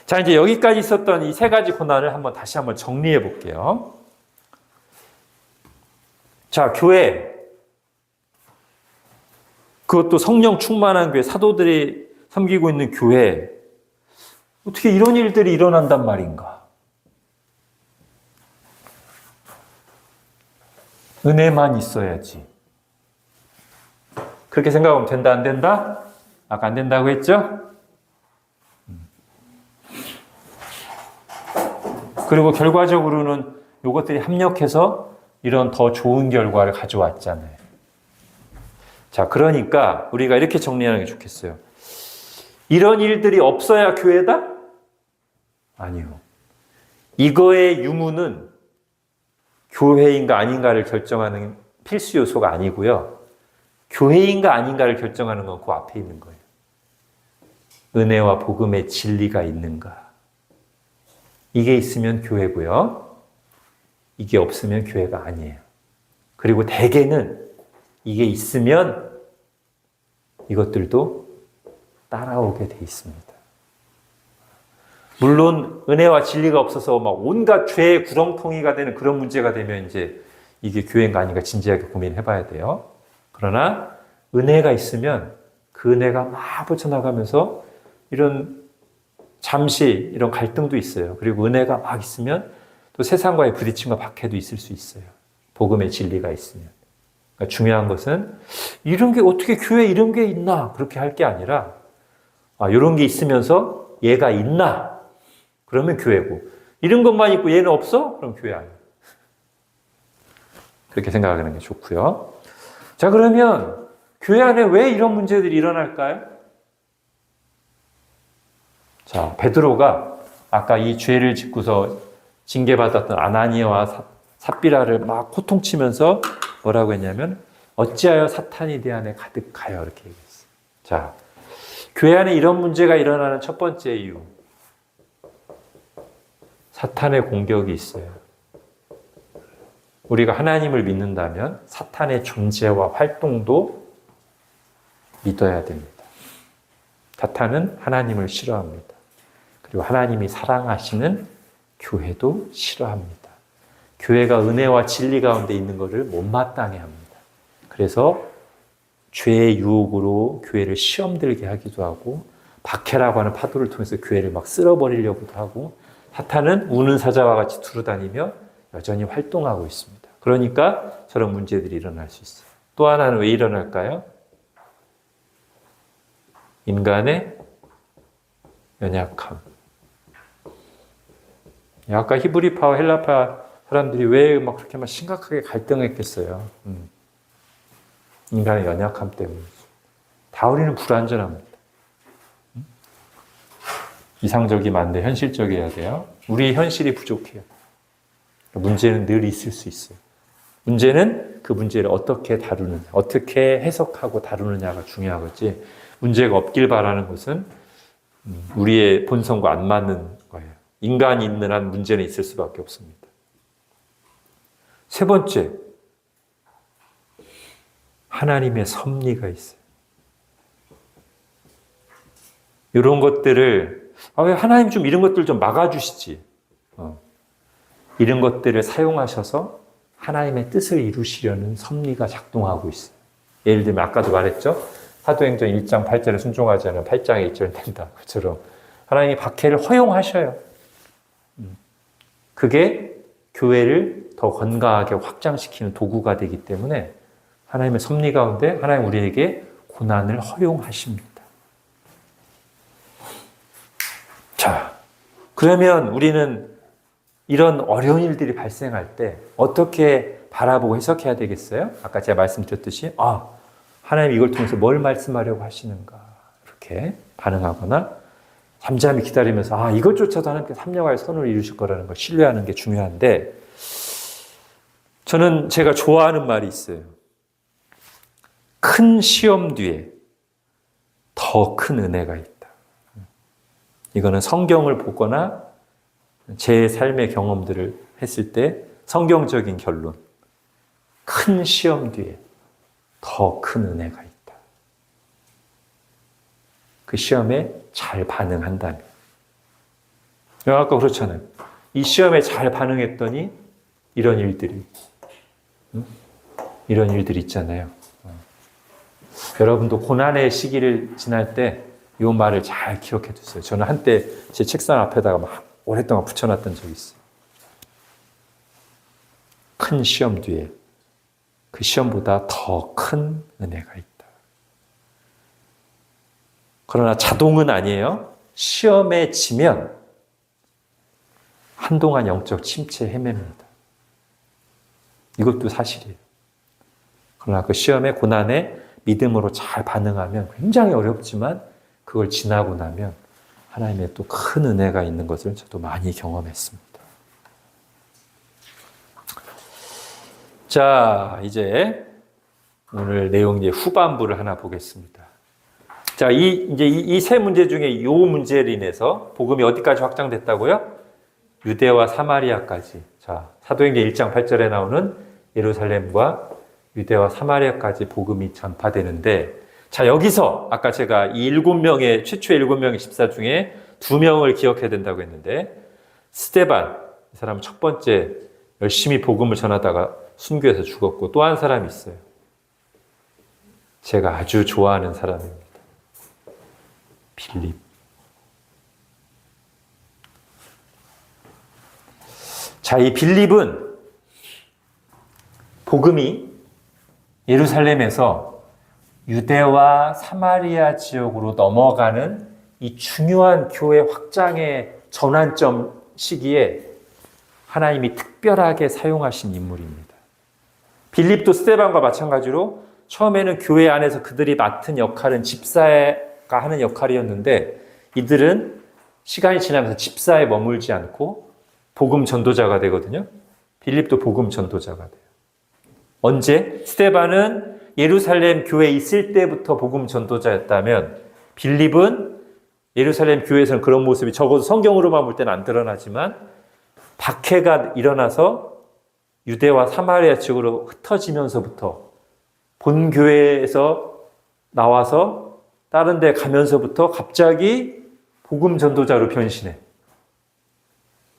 자, 이제 여기까지 있었던 이 세 가지 고난을 다시 한번 정리해 볼게요. 자, 교회. 그것도 성령 충만한 교회, 사도들이 섬기고 있는 교회. 어떻게 이런 일들이 일어난단 말인가? 은혜만 있어야지. 그렇게 생각하면 된다, 안 된다? 아까 안 된다고 했죠? 그리고 결과적으로는 이것들이 합력해서 이런 더 좋은 결과를 가져왔잖아요. 자, 그러니까 우리가 이렇게 정리하는 게 좋겠어요. 이런 일들이 없어야 교회다? 아니요. 이거의 유무는 교회인가 아닌가를 결정하는 필수 요소가 아니고요. 교회인가 아닌가를 결정하는 건 그 앞에 있는 거예요. 은혜와 복음의 진리가 있는가. 이게 있으면 교회고요. 이게 없으면 교회가 아니에요. 그리고 대개는 이게 있으면 이것들도 따라오게 돼 있습니다. 물론 은혜와 진리가 없어서 막 온갖 죄의 구렁텅이가 되는 그런 문제가 되면 이제 이게 교회인가 아닌가 진지하게 고민해 봐야 돼요. 그러나 은혜가 있으면 그 은혜가 막 붙여나가면서 잠시 이런 갈등도 있어요. 그리고 은혜가 막 있으면 또 세상과의 부딪힘과 박해도 있을 수 있어요. 복음의 진리가 있으면. 그러니까 중요한 것은 이런 게 어떻게 교회에 이런 게 있나 그렇게 할 게 아니라 이런 게 있으면서 얘가 있나? 그러면 교회고. 이런 것만 있고 얘는 없어? 그럼 교회 아니에요. 그렇게 생각하는 게 좋고요. 자, 그러면 교회 안에 왜 이런 문제들이 일어날까요? 자, 베드로가 아까 이 죄를 짓고서 징계받았던 아나니아와 삽비라를 막 호통치면서 뭐라고 했냐면 어찌하여 사탄이 내 안에 가득하여 이렇게 얘기했어요. 자, 교회 안에 이런 문제가 일어나는 첫 번째 이유. 사탄의 공격이 있어요. 우리가 하나님을 믿는다면 사탄의 존재와 활동도 믿어야 됩니다. 사탄은 하나님을 싫어합니다. 그리고 하나님이 사랑하시는 교회도 싫어합니다. 교회가 은혜와 진리 가운데 있는 것을 못마땅해 합니다. 그래서 죄의 유혹으로 교회를 시험 들게 하기도 하고 박해라고 하는 파도를 통해서 교회를 막 쓸어버리려고도 하고 사탄은 우는 사자와 같이 두루다니며 여전히 활동하고 있습니다. 그러니까 저런 문제들이 일어날 수 있어요. 또 하나는 왜 일어날까요? 인간의 연약함. 아까 히브리파와 헬라파 사람들이 왜 막 그렇게 막 심각하게 갈등했겠어요? 인간의 연약함 때문에. 다 우리는 불완전합니다. 이상적이면 안 돼. 현실적이어야 돼요. 우리의 현실이 부족해요. 문제는 늘 있을 수 있어요. 문제는 그 문제를 어떻게 다루느냐, 어떻게 해석하고 다루느냐가 중요하겠지. 문제가 없길 바라는 것은 우리의 본성과 안 맞는 거예요. 인간이 있는 한 문제는 있을 수밖에 없습니다. 세 번째, 하나님의 섭리가 있어요. 이런 것들을 왜 하나님 좀 이런 것들 좀 막아주시지. 이런 것들을 사용하셔서 하나님의 뜻을 이루시려는 섭리가 작동하고 있어요. 예를 들면 아까도 말했죠. 사도행전 1장 8절에 순종하지 않으면 8장에 1절 된다. 그처럼 하나님이 박해를 허용하셔요. 그게 교회를 더 건강하게 확장시키는 도구가 되기 때문에 하나님의 섭리 가운데 하나님 우리에게 고난을 허용하십니다. 자, 그러면 우리는 이런 어려운 일들이 발생할 때 어떻게 바라보고 해석해야 되겠어요? 아까 제가 말씀드렸듯이 하나님 이걸 통해서 뭘 말씀하려고 하시는가 이렇게 반응하거나 잠잠히 기다리면서 이것조차도 하나님께서 합력하여 선을 이루실 거라는 걸 신뢰하는 게 중요한데 저는 제가 좋아하는 말이 있어요. 큰 시험 뒤에 더 큰 은혜가 있다. 이거는 성경을 보거나 제 삶의 경험들을 했을 때 성경적인 결론. 큰 시험 뒤에 더 큰 은혜가 있다. 그 시험에 잘 반응한다면. 아까 그렇잖아요. 이 시험에 잘 반응했더니 이런 일들이 있잖아요. 여러분도 고난의 시기를 지날 때 이 말을 잘 기억해 두세요. 저는 한때 제 책상 앞에다가 막 오랫동안 붙여놨던 적이 있어요. 큰 시험 뒤에 그 시험보다 더 큰 은혜가 있다. 그러나 자동은 아니에요. 시험에 지면 한동안 영적 침체에 헤맵니다. 이것도 사실이에요. 그러나 그 시험에 고난에 믿음으로 잘 반응하면 굉장히 어렵지만 그걸 지나고 나면 하나님의 또 큰 은혜가 있는 것을 저도 많이 경험했습니다. 자, 이제 오늘 내용의 후반부를 하나 보겠습니다. 자, 이 세 문제 중에 이 문제로 인해서 복음이 어디까지 확장됐다고요? 유대와 사마리아까지. 자, 사도행전 1장 8절에 나오는 예루살렘과 유대와 사마리아까지 복음이 전파되는데 자, 여기서 아까 제가 이 최초의 7명의 집사 중에 2명을 기억해야 된다고 했는데 스데반, 이 사람은 첫 번째 열심히 복음을 전하다가 순교해서 죽었고 또 한 사람이 있어요. 제가 아주 좋아하는 사람입니다. 빌립. 자, 이 빌립은 복음이 예루살렘에서 유대와 사마리아 지역으로 넘어가는 이 중요한 교회 확장의 전환점 시기에 하나님이 특별하게 사용하신 인물입니다. 빌립도 스데반과 마찬가지로 처음에는 교회 안에서 그들이 맡은 역할은 집사가 하는 역할이었는데 이들은 시간이 지나면서 집사에 머물지 않고 복음 전도자가 되거든요. 빌립도 복음 전도자가 돼요. 언제? 스데반은 예루살렘 교회에 있을 때부터 복음 전도자였다면 빌립은 예루살렘 교회에서는 그런 모습이 적어도 성경으로만 볼 때는 안 드러나지만 박해가 일어나서 유대와 사마리아 지역으로 흩어지면서부터 본 교회에서 나와서 다른 데 가면서부터 갑자기 복음 전도자로 변신해.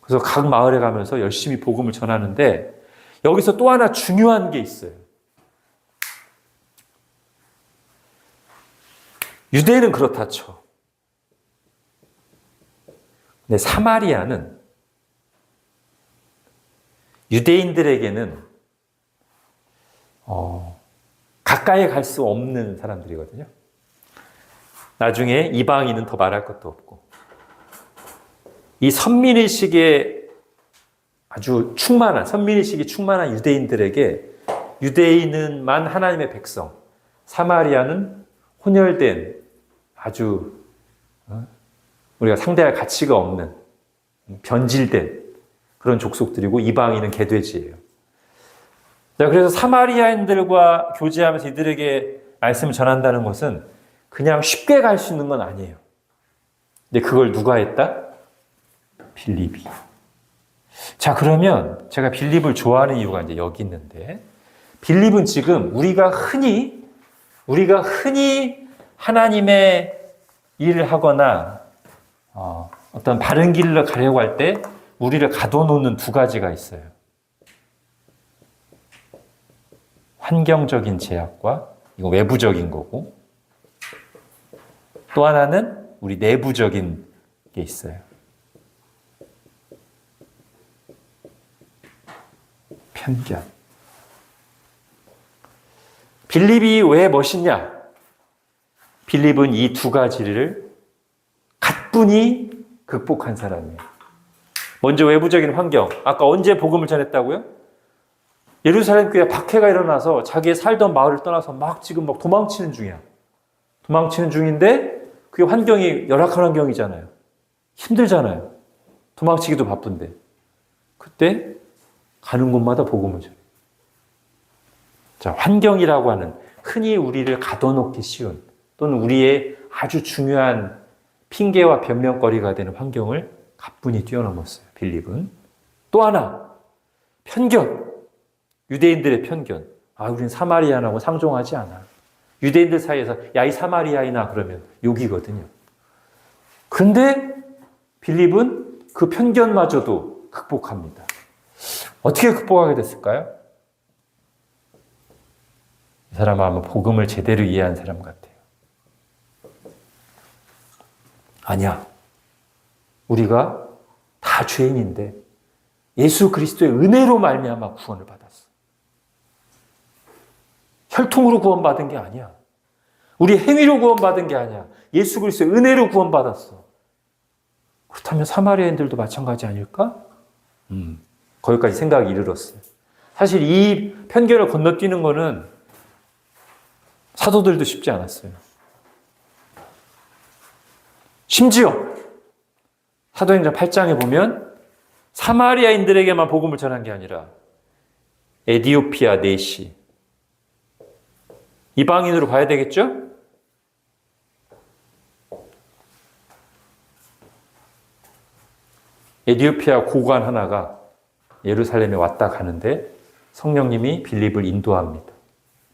그래서 각 마을에 가면서 열심히 복음을 전하는데 여기서 또 하나 중요한 게 있어요. 유대인은 그렇다 쳐. 근데 사마리아는 유대인들에게는 가까이 갈 수 없는 사람들이거든요. 나중에 이방인은 더 말할 것도 없고. 이 선민의식에 아주 선민의식이 충만한 유대인들에게 유대인은만 하나님의 백성, 사마리아는 혼혈된 아주 우리가 상대할 가치가 없는 변질된 그런 족속들이고 이방인은 개돼지예요. 자, 그래서 사마리아인들과 교제하면서 이들에게 말씀을 전한다는 것은 그냥 쉽게 갈 수 있는 건 아니에요. 근데 그걸 누가 했다? 빌립이. 자, 그러면 제가 빌립을 좋아하는 이유가 이제 여기 있는데, 빌립은 지금 우리가 흔히 하나님의 일을 하거나 어떤 바른 길로 가려고 할 때 우리를 가둬놓는 두 가지가 있어요. 환경적인 제약과 이거 외부적인 거고, 또 하나는 우리 내부적인 게 있어요. 편견. 빌립이 왜 멋있냐? 빌립은 이 두 가지를 가뿐히 극복한 사람이에요. 먼저 외부적인 환경. 아까 언제 복음을 전했다고요? 예루살렘 교회에 박해가 일어나서 자기의 살던 마을을 떠나서 막 도망치는 중이야. 도망치는 중인데 그게 환경이 열악한 환경이잖아요. 힘들잖아요. 도망치기도 바쁜데. 그때 가는 곳마다 복음을 전해요. 자, 환경이라고 하는 흔히 우리를 가둬놓기 쉬운 또는 우리의 아주 중요한 핑계와 변명거리가 되는 환경을 가뿐히 뛰어넘었어요. 빌립은. 또 하나, 편견. 유대인들의 편견. 우리는 사마리아인하고 상종하지 않아. 유대인들 사이에서 야, 이 사마리아이나 그러면 욕이거든요. 근데 빌립은 그 편견마저도 극복합니다. 어떻게 극복하게 됐을까요? 이 사람은 아마 복음을 제대로 이해한 사람 같아요. 아니야. 우리가 다 죄인인데 예수 그리스도의 은혜로 말미암아 구원을 받았어. 혈통으로 구원받은 게 아니야. 우리 행위로 구원받은 게 아니야. 예수 그리스도의 은혜로 구원받았어. 그렇다면 사마리아인들도 마찬가지 아닐까? 거기까지 생각이 이르렀어요. 사실 이 편견을 건너뛰는 거는 사도들도 쉽지 않았어요. 심지어 사도행전 8장에 보면 사마리아인들에게만 복음을 전한 게 아니라 에디오피아 내시, 이방인으로 봐야 되겠죠? 에디오피아 고관 하나가 예루살렘에 왔다 가는데 성령님이 빌립을 인도합니다.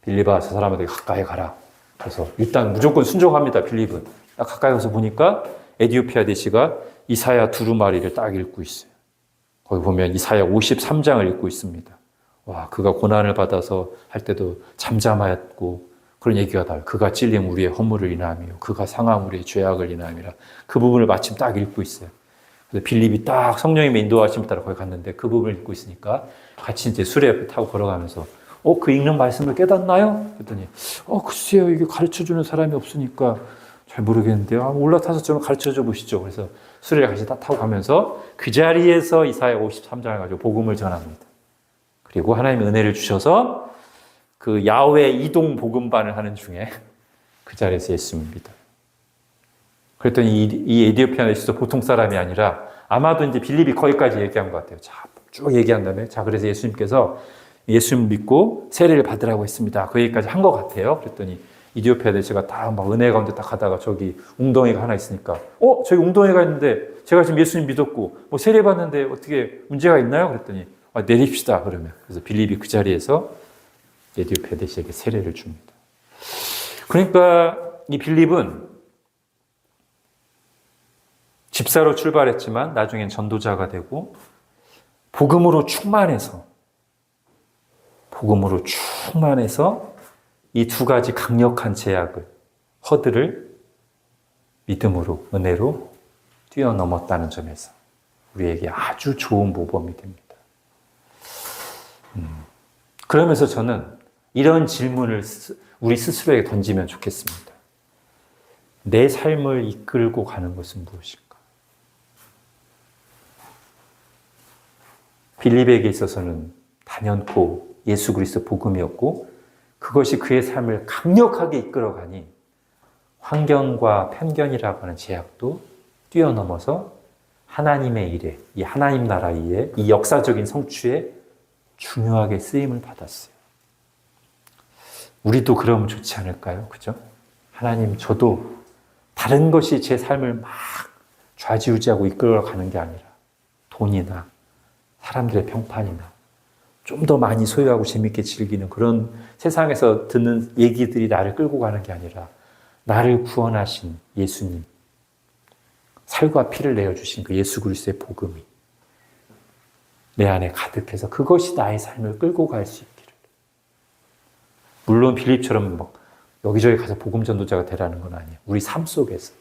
빌립아, 저 사람에게 가까이 가라. 그래서 일단 무조건 순종합니다. 빌립은. 딱 가까이 가서 보니까 에디오피아 대시가 이사야 두루마리를 딱 읽고 있어요. 거기 보면 이사야 53장을 읽고 있습니다. 와, 그가 고난을 받아서 할 때도 잠잠하였고 그런 얘기가 나와요. 그가 찔림 우리의 허물을 인함이요 그가 상함 우리의 죄악을 인함이라. 그 부분을 마침 딱 읽고 있어요. 그래서 빌립이 딱 성령님의 인도하심에 따라 거기 갔는데 그 부분을 읽고 있으니까 같이 이제 수레 옆에 타고 걸어가면서 그 읽는 말씀을 깨닫나요? 그랬더니 글쎄요, 이게 가르쳐주는 사람이 없으니까 잘 모르겠는데요. 올라타서 좀 가르쳐줘 보시죠. 그래서 수레를 같이 다 타고 가면서 그 자리에서 이사야 53장을 가지고 복음을 전합니다. 그리고 하나님의 은혜를 주셔서 그 야외 이동 복음반을 하는 중에 그 자리에서 예수님을 믿어요. 그랬더니 이 에디오피아 내시도 보통 사람이 아니라 아마도 이제 빌립이 거기까지 얘기한 것 같아요. 자, 쭉 얘기한 다음에 그래서 예수님께서 예수님 믿고 세례를 받으라고 했습니다. 그 얘기까지 한 것 같아요. 그랬더니 이디오피아 대제가 다 막 은혜 가운데 딱 가다가 저기 웅덩이가 하나 있으니까 저기 웅덩이가 있는데 제가 지금 예수님 믿었고 세례 받는데 어떻게 문제가 있나요? 그랬더니 내립시다 그러면. 그래서 빌립이 그 자리에서 에디오피아 대제에게 세례를 줍니다. 그러니까 이 빌립은 집사로 출발했지만 나중엔 전도자가 되고 복음으로 충만해서 이 두 가지 강력한 제약을, 허들을 믿음으로, 은혜로 뛰어넘었다는 점에서 우리에게 아주 좋은 모범이 됩니다. 그러면서 저는 이런 질문을 우리 스스로에게 던지면 좋겠습니다. 내 삶을 이끌고 가는 것은 무엇일까? 빌립에게 있어서는 단연코 예수 그리스도 복음이었고 그것이 그의 삶을 강력하게 이끌어가니 환경과 편견이라고 하는 제약도 뛰어넘어서 하나님의 일에, 이 하나님 나라 일에, 이 역사적인 성취에 중요하게 쓰임을 받았어요. 우리도 그러면 좋지 않을까요? 그죠? 하나님, 저도 다른 것이 제 삶을 막 좌지우지하고 이끌어가는 게 아니라 돈이나 사람들의 평판이나 좀 더 많이 소유하고 재밌게 즐기는 그런 세상에서 듣는 얘기들이 나를 끌고 가는 게 아니라 나를 구원하신 예수님, 살과 피를 내어주신 그 예수 그리스도의 복음이 내 안에 가득해서 그것이 나의 삶을 끌고 갈 수 있기를. 물론 빌립처럼 막 여기저기 가서 복음 전도자가 되라는 건 아니에요. 우리 삶 속에서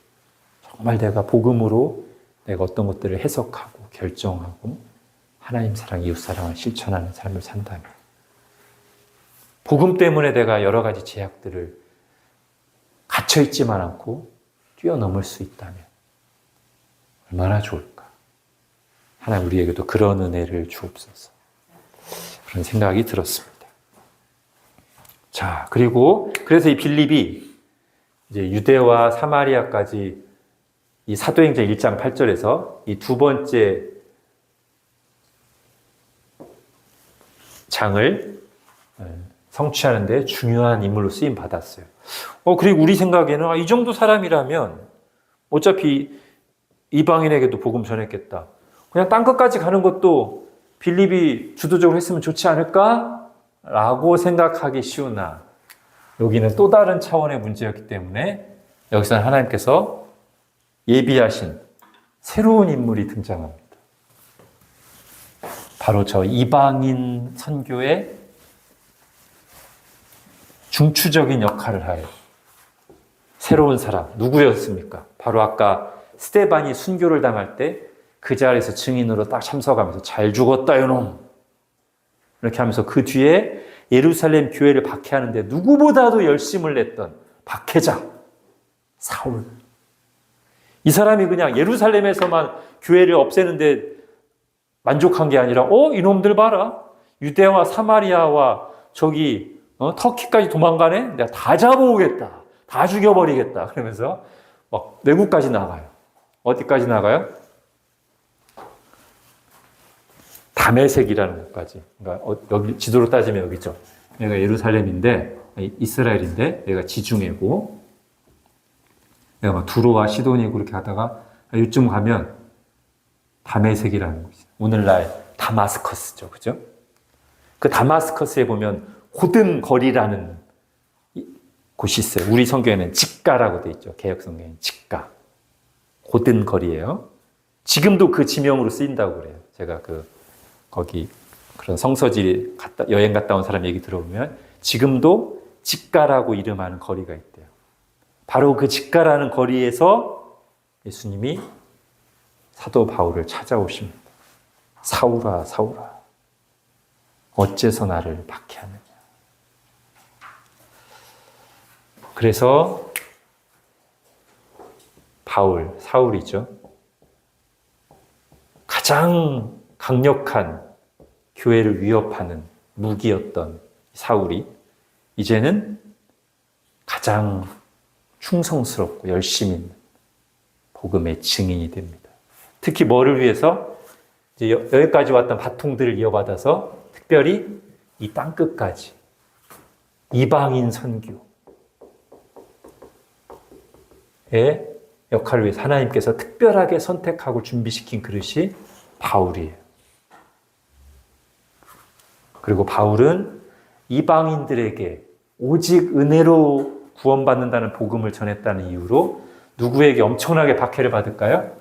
정말 내가 복음으로 내가 어떤 것들을 해석하고 결정하고 하나님 사랑, 이웃 사랑을 실천하는 삶을 산다면, 복음 때문에 내가 여러 가지 제약들을 갇혀있지만 않고 뛰어넘을 수 있다면 얼마나 좋을까. 하나님 우리에게도 그런 은혜를 주옵소서. 그런 생각이 들었습니다. 자, 그래서 이 빌립이 이제 유대와 사마리아까지 이 사도행전 1장 8절에서 이 두 번째 장을 성취하는 데 중요한 인물로 쓰임 받았어요. 그리고 우리 생각에는 이 정도 사람이라면 어차피 이방인에게도 복음 전했겠다. 그냥 땅끝까지 가는 것도 빌립이 주도적으로 했으면 좋지 않을까? 라고 생각하기 쉬우나 여기는 또 다른 차원의 문제였기 때문에 여기서는 하나님께서 예비하신 새로운 인물이 등장합니다. 바로 저 이방인 선교의 중추적인 역할을 할 새로운 사람, 누구였습니까? 바로 아까 스데반이 순교를 당할 때 그 자리에서 증인으로 딱 참석하면서 잘 죽었다 이놈 이렇게 하면서 그 뒤에 예루살렘 교회를 박해하는데 누구보다도 열심을 냈던 박해자 사울. 이 사람이 그냥 예루살렘에서만 교회를 없애는데 만족한 게 아니라 이놈들 봐라. 유대와 사마리아와 저기 터키까지 도망가네. 내가 다 잡아오겠다. 다 죽여버리겠다. 그러면서 막 외국까지 나가요. 어디까지 나가요? 다메섹이라는 곳까지. 그러니까 여기 지도로 따지면 여기죠. 여기가 예루살렘인데 이스라엘인데 여기가 지중해고 내가 막 두로와 시돈이고 이렇게 하다가 요쯤 가면 다메섹이라는 곳이죠. 오늘날 다마스커스죠. 그죠? 그 다마스커스에 보면 고든 거리라는 곳이 있어요. 우리 성경에는 직가라고 돼 있죠. 개역 성경에는 직가. 고든 거리예요. 지금도 그 지명으로 쓰인다고 그래요. 제가 거기 그런 성서지 여행 갔다 온 사람 얘기 들어보면 지금도 직가라고 이름하는 거리가 있대요. 바로 그 직가라는 거리에서 예수님이 사도 바울을 찾아오십니다. 사울아, 사울아, 어째서 나를 박해하느냐. 그래서 사울이죠. 가장 강력한 교회를 위협하는 무기였던 사울이 이제는 가장 충성스럽고 열심히 있는 복음의 증인이 됩니다. 특히 뭐를 위해서? 이제 여기까지 왔던 바통들을 이어받아서 특별히 이 땅끝까지 이방인 선교의 역할을 위해서 하나님께서 특별하게 선택하고 준비시킨 그릇이 바울이에요. 그리고 바울은 이방인들에게 오직 은혜로 구원받는다는 복음을 전했다는 이유로 누구에게 엄청나게 박해를 받을까요?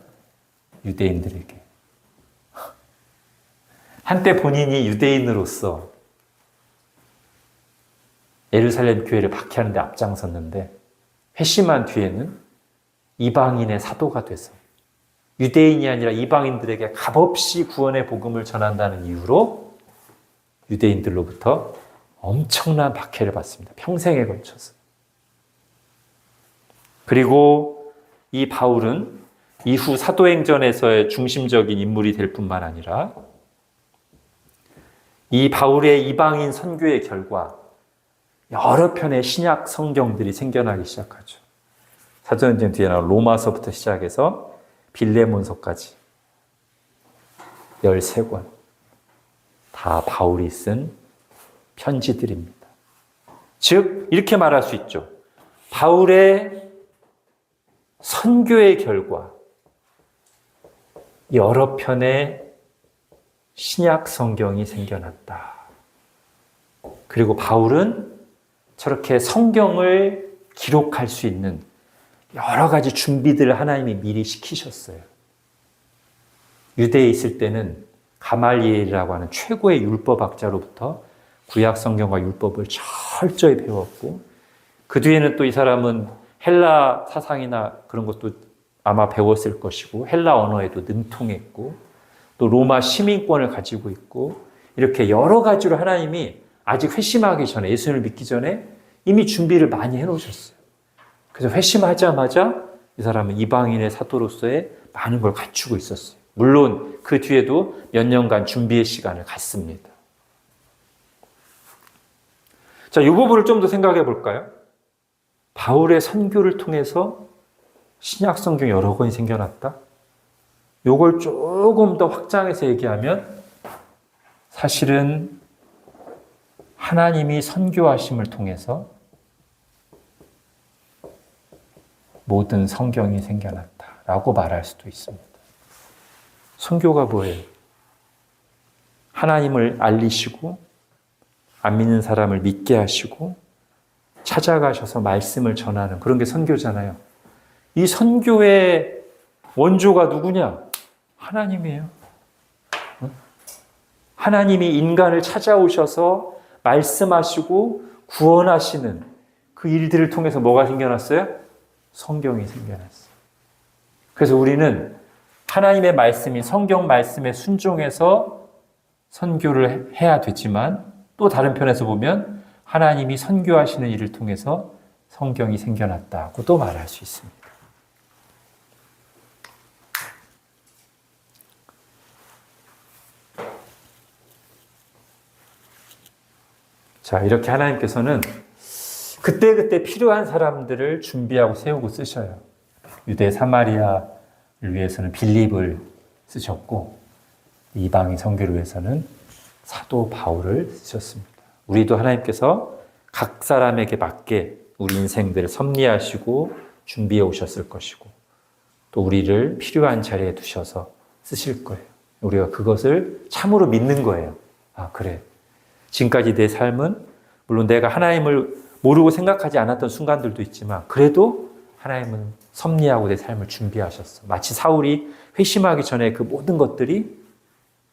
유대인들에게. 한때 본인이 유대인으로서 예루살렘 교회를 박해하는 데 앞장섰는데 회심한 뒤에는 이방인의 사도가 돼서 유대인이 아니라 이방인들에게 값없이 구원의 복음을 전한다는 이유로 유대인들로부터 엄청난 박해를 받습니다. 평생에 걸쳐서. 그리고 이 바울은 이후 사도행전에서의 중심적인 인물이 될 뿐만 아니라 이 바울의 이방인 선교의 결과 여러 편의 신약 성경들이 생겨나기 시작하죠. 사도행전 뒤에 나온 로마서부터 시작해서 빌레몬서까지 13권 다 바울이 쓴 편지들입니다. 즉 이렇게 말할 수 있죠. 바울의 선교의 결과 여러 편의 신약 성경이 생겨났다. 그리고 바울은 저렇게 성경을 기록할 수 있는 여러 가지 준비들을 하나님이 미리 시키셨어요. 유대에 있을 때는 가말리엘이라고 하는 최고의 율법학자로부터 구약 성경과 율법을 철저히 배웠고 그 뒤에는 또 이 사람은 헬라 사상이나 그런 것도 아마 배웠을 것이고 헬라 언어에도 능통했고 또 로마 시민권을 가지고 있고 이렇게 여러 가지로 하나님이 아직 회심하기 전에 예수님을 믿기 전에 이미 준비를 많이 해놓으셨어요. 그래서 회심하자마자 이 사람은 이방인의 사도로서의 많은 걸 갖추고 있었어요. 물론 그 뒤에도 몇 년간 준비의 시간을 갖습니다. 자, 이 부분을 좀 더 생각해 볼까요? 바울의 선교를 통해서 신약 성경 여러 권이 생겨났다? 요걸 조금 더 확장해서 얘기하면 사실은 하나님이 선교하심을 통해서 모든 성경이 생겨났다라고 말할 수도 있습니다. 선교가 뭐예요? 하나님을 알리시고 안 믿는 사람을 믿게 하시고 찾아가셔서 말씀을 전하는 그런 게 선교잖아요. 이 선교의 원조가 누구냐? 하나님이에요. 하나님이 인간을 찾아오셔서 말씀하시고 구원하시는 그 일들을 통해서 뭐가 생겨났어요? 성경이 생겨났어요. 그래서 우리는 하나님의 말씀이 성경 말씀에 순종해서 선교를 해야 되지만 또 다른 편에서 보면 하나님이 선교하시는 일을 통해서 성경이 생겨났다고도 말할 수 있습니다. 자, 이렇게 하나님께서는 그때그때 필요한 사람들을 준비하고 세우고 쓰셔요. 유대 사마리아를 위해서는 빌립을 쓰셨고 이방인 선교를 위해서는 사도 바울을 쓰셨습니다. 우리도 하나님께서 각 사람에게 맞게 우리 인생들을 섭리하시고 준비해 오셨을 것이고 또 우리를 필요한 자리에 두셔서 쓰실 거예요. 우리가 그것을 참으로 믿는 거예요. 아, 그래. 지금까지 내 삶은 물론 내가 하나님을 모르고 생각하지 않았던 순간들도 있지만 그래도 하나님은 섭리하고 내 삶을 준비하셨어. 마치 사울이 회심하기 전에 그 모든 것들이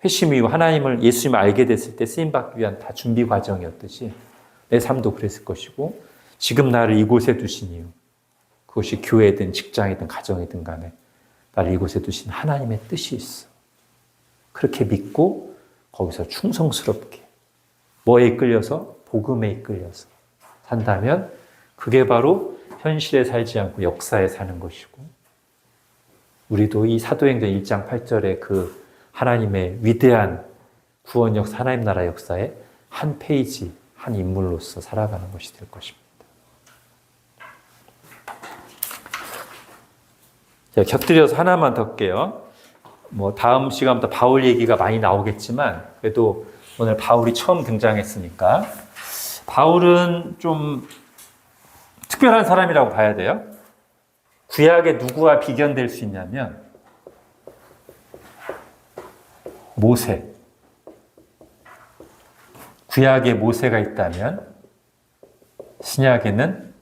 회심 이후 하나님을 예수님을 알게 됐을 때 쓰임받기 위한 다 준비 과정이었듯이 내 삶도 그랬을 것이고 지금 나를 이곳에 두신 이유 그것이 교회든 직장이든 가정이든 간에 나를 이곳에 두신 하나님의 뜻이 있어. 그렇게 믿고 거기서 충성스럽게 뭐에 이끌려서? 복음에 이끌려서 산다면 그게 바로 현실에 살지 않고 역사에 사는 것이고 우리도 이 사도행전 1장 8절의 그 하나님의 위대한 구원 역사, 하나님 나라 역사의 한 페이지, 한 인물로서 살아가는 것이 될 것입니다. 자, 곁들여서 하나만 더 할게요. 다음 시간부터 바울 얘기가 많이 나오겠지만 그래도 오늘 바울이 처음 등장했으니까 바울은 좀 특별한 사람이라고 봐야 돼요. 구약에 누구와 비견될 수 있냐면 모세. 구약에 모세가 있다면 신약에는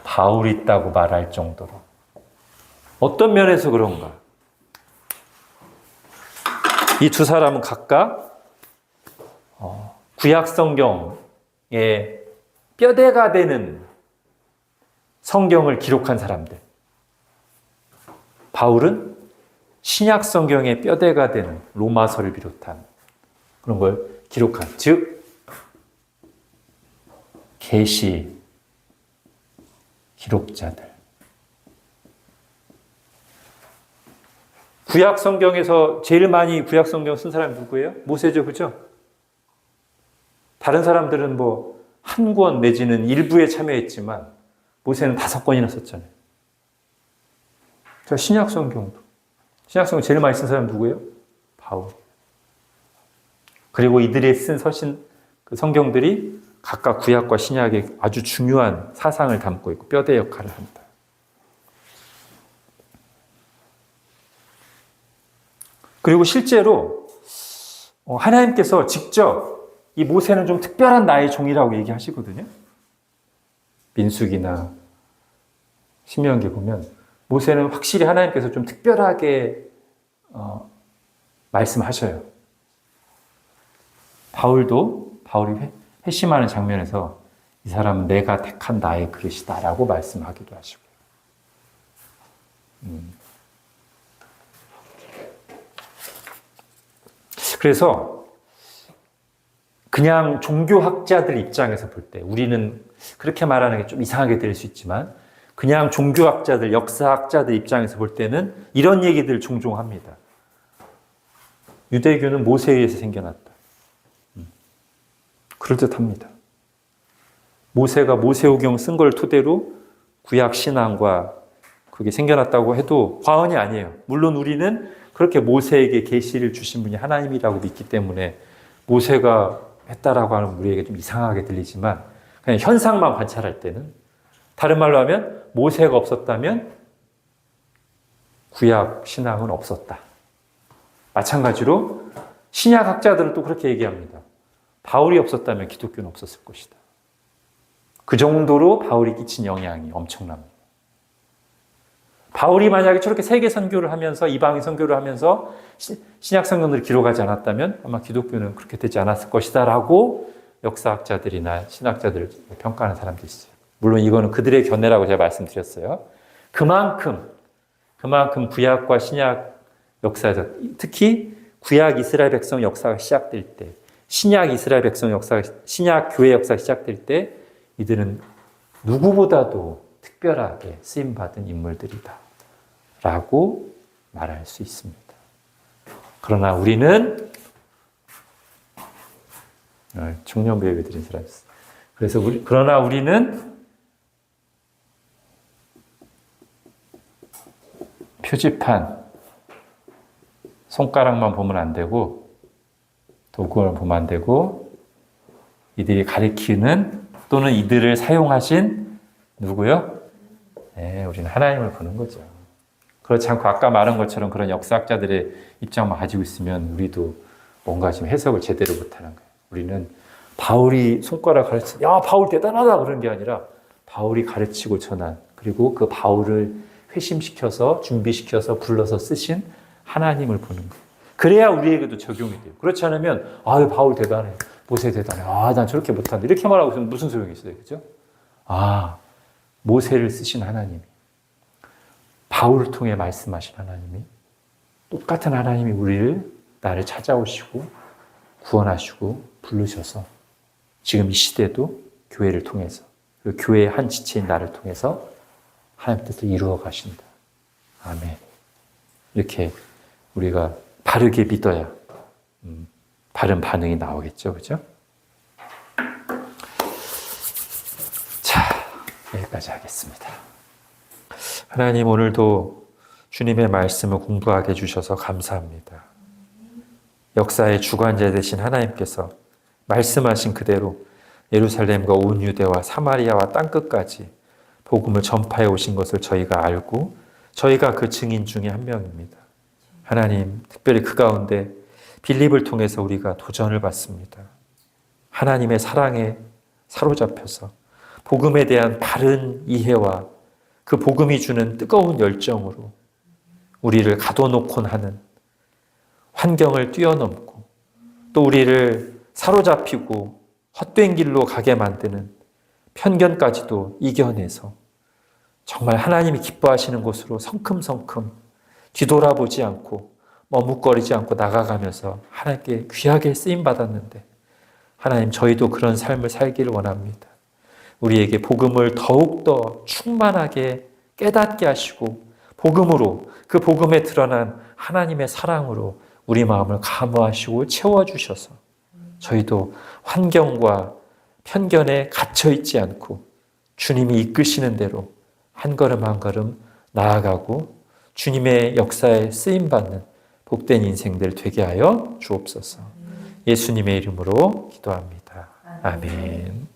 바울이 있다고 말할 정도로 어떤 면에서 그런가? 이 두 사람은 각각 구약 성경의 뼈대가 되는 성경을 기록한 사람들. 바울은 신약 성경의 뼈대가 되는 로마서를 비롯한 그런 걸 기록한, 즉 계시 기록자들. 구약 성경에서 제일 많이 구약 성경 쓴 사람이 누구예요? 모세죠, 그죠? 다른 사람들은 뭐 한 권 내지는 일부에 참여했지만 모세는 5권이나 썼잖아요. 자, 신약 성경도. 신약 성경 제일 많이 쓴 사람이 누구예요? 바울. 그리고 이들이 쓴 그 성경들이 각각 구약과 신약의 아주 중요한 사상을 담고 있고 뼈대 역할을 합니다. 그리고 실제로 하나님께서 직접 이 모세는 좀 특별한 나의 종이라고 얘기하시거든요. 민수기나 신명기 보면 모세는 확실히 하나님께서 좀 특별하게 말씀하셔요. 바울이 회심하는 장면에서 이 사람은 내가 택한 나의 그릇이다라고 말씀하기도 하시고요. 그래서 그냥 종교학자들 입장에서 볼 때 우리는 그렇게 말하는 게 좀 이상하게 들릴 수 있지만 그냥 종교학자들, 역사학자들 입장에서 볼 때는 이런 얘기들 종종 합니다. 유대교는 모세에 의해서 생겨났다. 그럴듯합니다. 모세가 모세오경 쓴 걸 토대로 구약 신앙과 그게 생겨났다고 해도 과언이 아니에요. 물론 우리는 그렇게 모세에게 계시를 주신 분이 하나님이라고 믿기 때문에 모세가 했다라고 하는 우리에게 좀 이상하게 들리지만 그냥 현상만 관찰할 때는, 다른 말로 하면 모세가 없었다면 구약 신앙은 없었다. 마찬가지로 신약 학자들은 또 그렇게 얘기합니다. 바울이 없었다면 기독교는 없었을 것이다. 그 정도로 바울이 끼친 영향이 엄청납니다. 바울이 만약에 저렇게 세계 선교를 하면서 이방인 선교를 하면서 신약 성경들을 기록하지 않았다면 아마 기독교는 그렇게 되지 않았을 것이다 라고 역사학자들이나 신학자들을 평가하는 사람도 있어요. 물론 이거는 그들의 견해라고 제가 말씀드렸어요. 그만큼 구약과 신약 역사에서, 특히 구약 이스라엘 백성 역사가 시작될 때, 신약 이스라엘 백성 역사가, 신약 교회 역사가 시작될 때 이들은 누구보다도 특별하게 쓰임받은 인물들이다 라고 말할 수 있습니다. 그러나 우리는 청년부 예배 드린 사람이 있어요. 그래서 그러나 우리는 표지판, 손가락만 보면 안 되고 도구를 보면 안 되고 이들이 가리키는 또는 이들을 사용하신 누구요? 네, 우리는 하나님을 보는 거죠. 그렇지 않고 아까 말한 것처럼 그런 역사학자들의 입장만 가지고 있으면 우리도 뭔가 지금 해석을 제대로 못하는 거예요. 우리는 바울이 손가락 가르쳐, 야 바울 대단하다 그런 게 아니라 바울이 가르치고 전한, 그리고 그 바울을 회심시켜서 준비시켜서 불러서 쓰신 하나님을 보는 거예요. 그래야 우리에게도 적용이 돼요. 그렇지 않으면 아유 바울 대단해, 모세 대단해, 난 저렇게 못한다 이렇게 말하고 있으면 무슨 소용이 있어요, 그죠? 모세를 쓰신 하나님이, 바울을 통해 말씀하신 하나님이, 똑같은 하나님이 나를 찾아오시고 구원하시고 부르셔서 지금 이 시대도 교회를 통해서, 그리고 교회의 한 지체인 나를 통해서 하나님 뜻을 이루어 가신다. 아멘. 이렇게 우리가 바르게 믿어야 바른 반응이 나오겠죠, 그죠? 자, 여기까지 하겠습니다. 하나님, 오늘도 주님의 말씀을 공부하게 해주셔서 감사합니다. 역사의 주관자 되신 하나님께서 말씀하신 그대로 예루살렘과 온 유대와 사마리아와 땅끝까지 복음을 전파해 오신 것을 저희가 알고 저희가 그 증인 중에 한 명입니다. 하나님, 특별히 그 가운데 빌립을 통해서 우리가 도전을 받습니다. 하나님의 사랑에 사로잡혀서 복음에 대한 바른 이해와 그 복음이 주는 뜨거운 열정으로 우리를 가둬놓곤 하는 환경을 뛰어넘고 또 우리를 사로잡히고 헛된 길로 가게 만드는 편견까지도 이겨내서 정말 하나님이 기뻐하시는 곳으로 성큼성큼 뒤돌아보지 않고 머뭇거리지 않고 나가가면서 하나님께 귀하게 쓰임받았는데 하나님 저희도 그런 삶을 살기를 원합니다. 우리에게 복음을 더욱더 충만하게 깨닫게 하시고 복음으로 그 복음에 드러난 하나님의 사랑으로 우리 마음을 감화하시고 채워주셔서 저희도 환경과 편견에 갇혀있지 않고 주님이 이끄시는 대로 한 걸음 한 걸음 나아가고 주님의 역사에 쓰임받는 복된 인생들 되게 하여 주옵소서. 예수님의 이름으로 기도합니다. 아멘.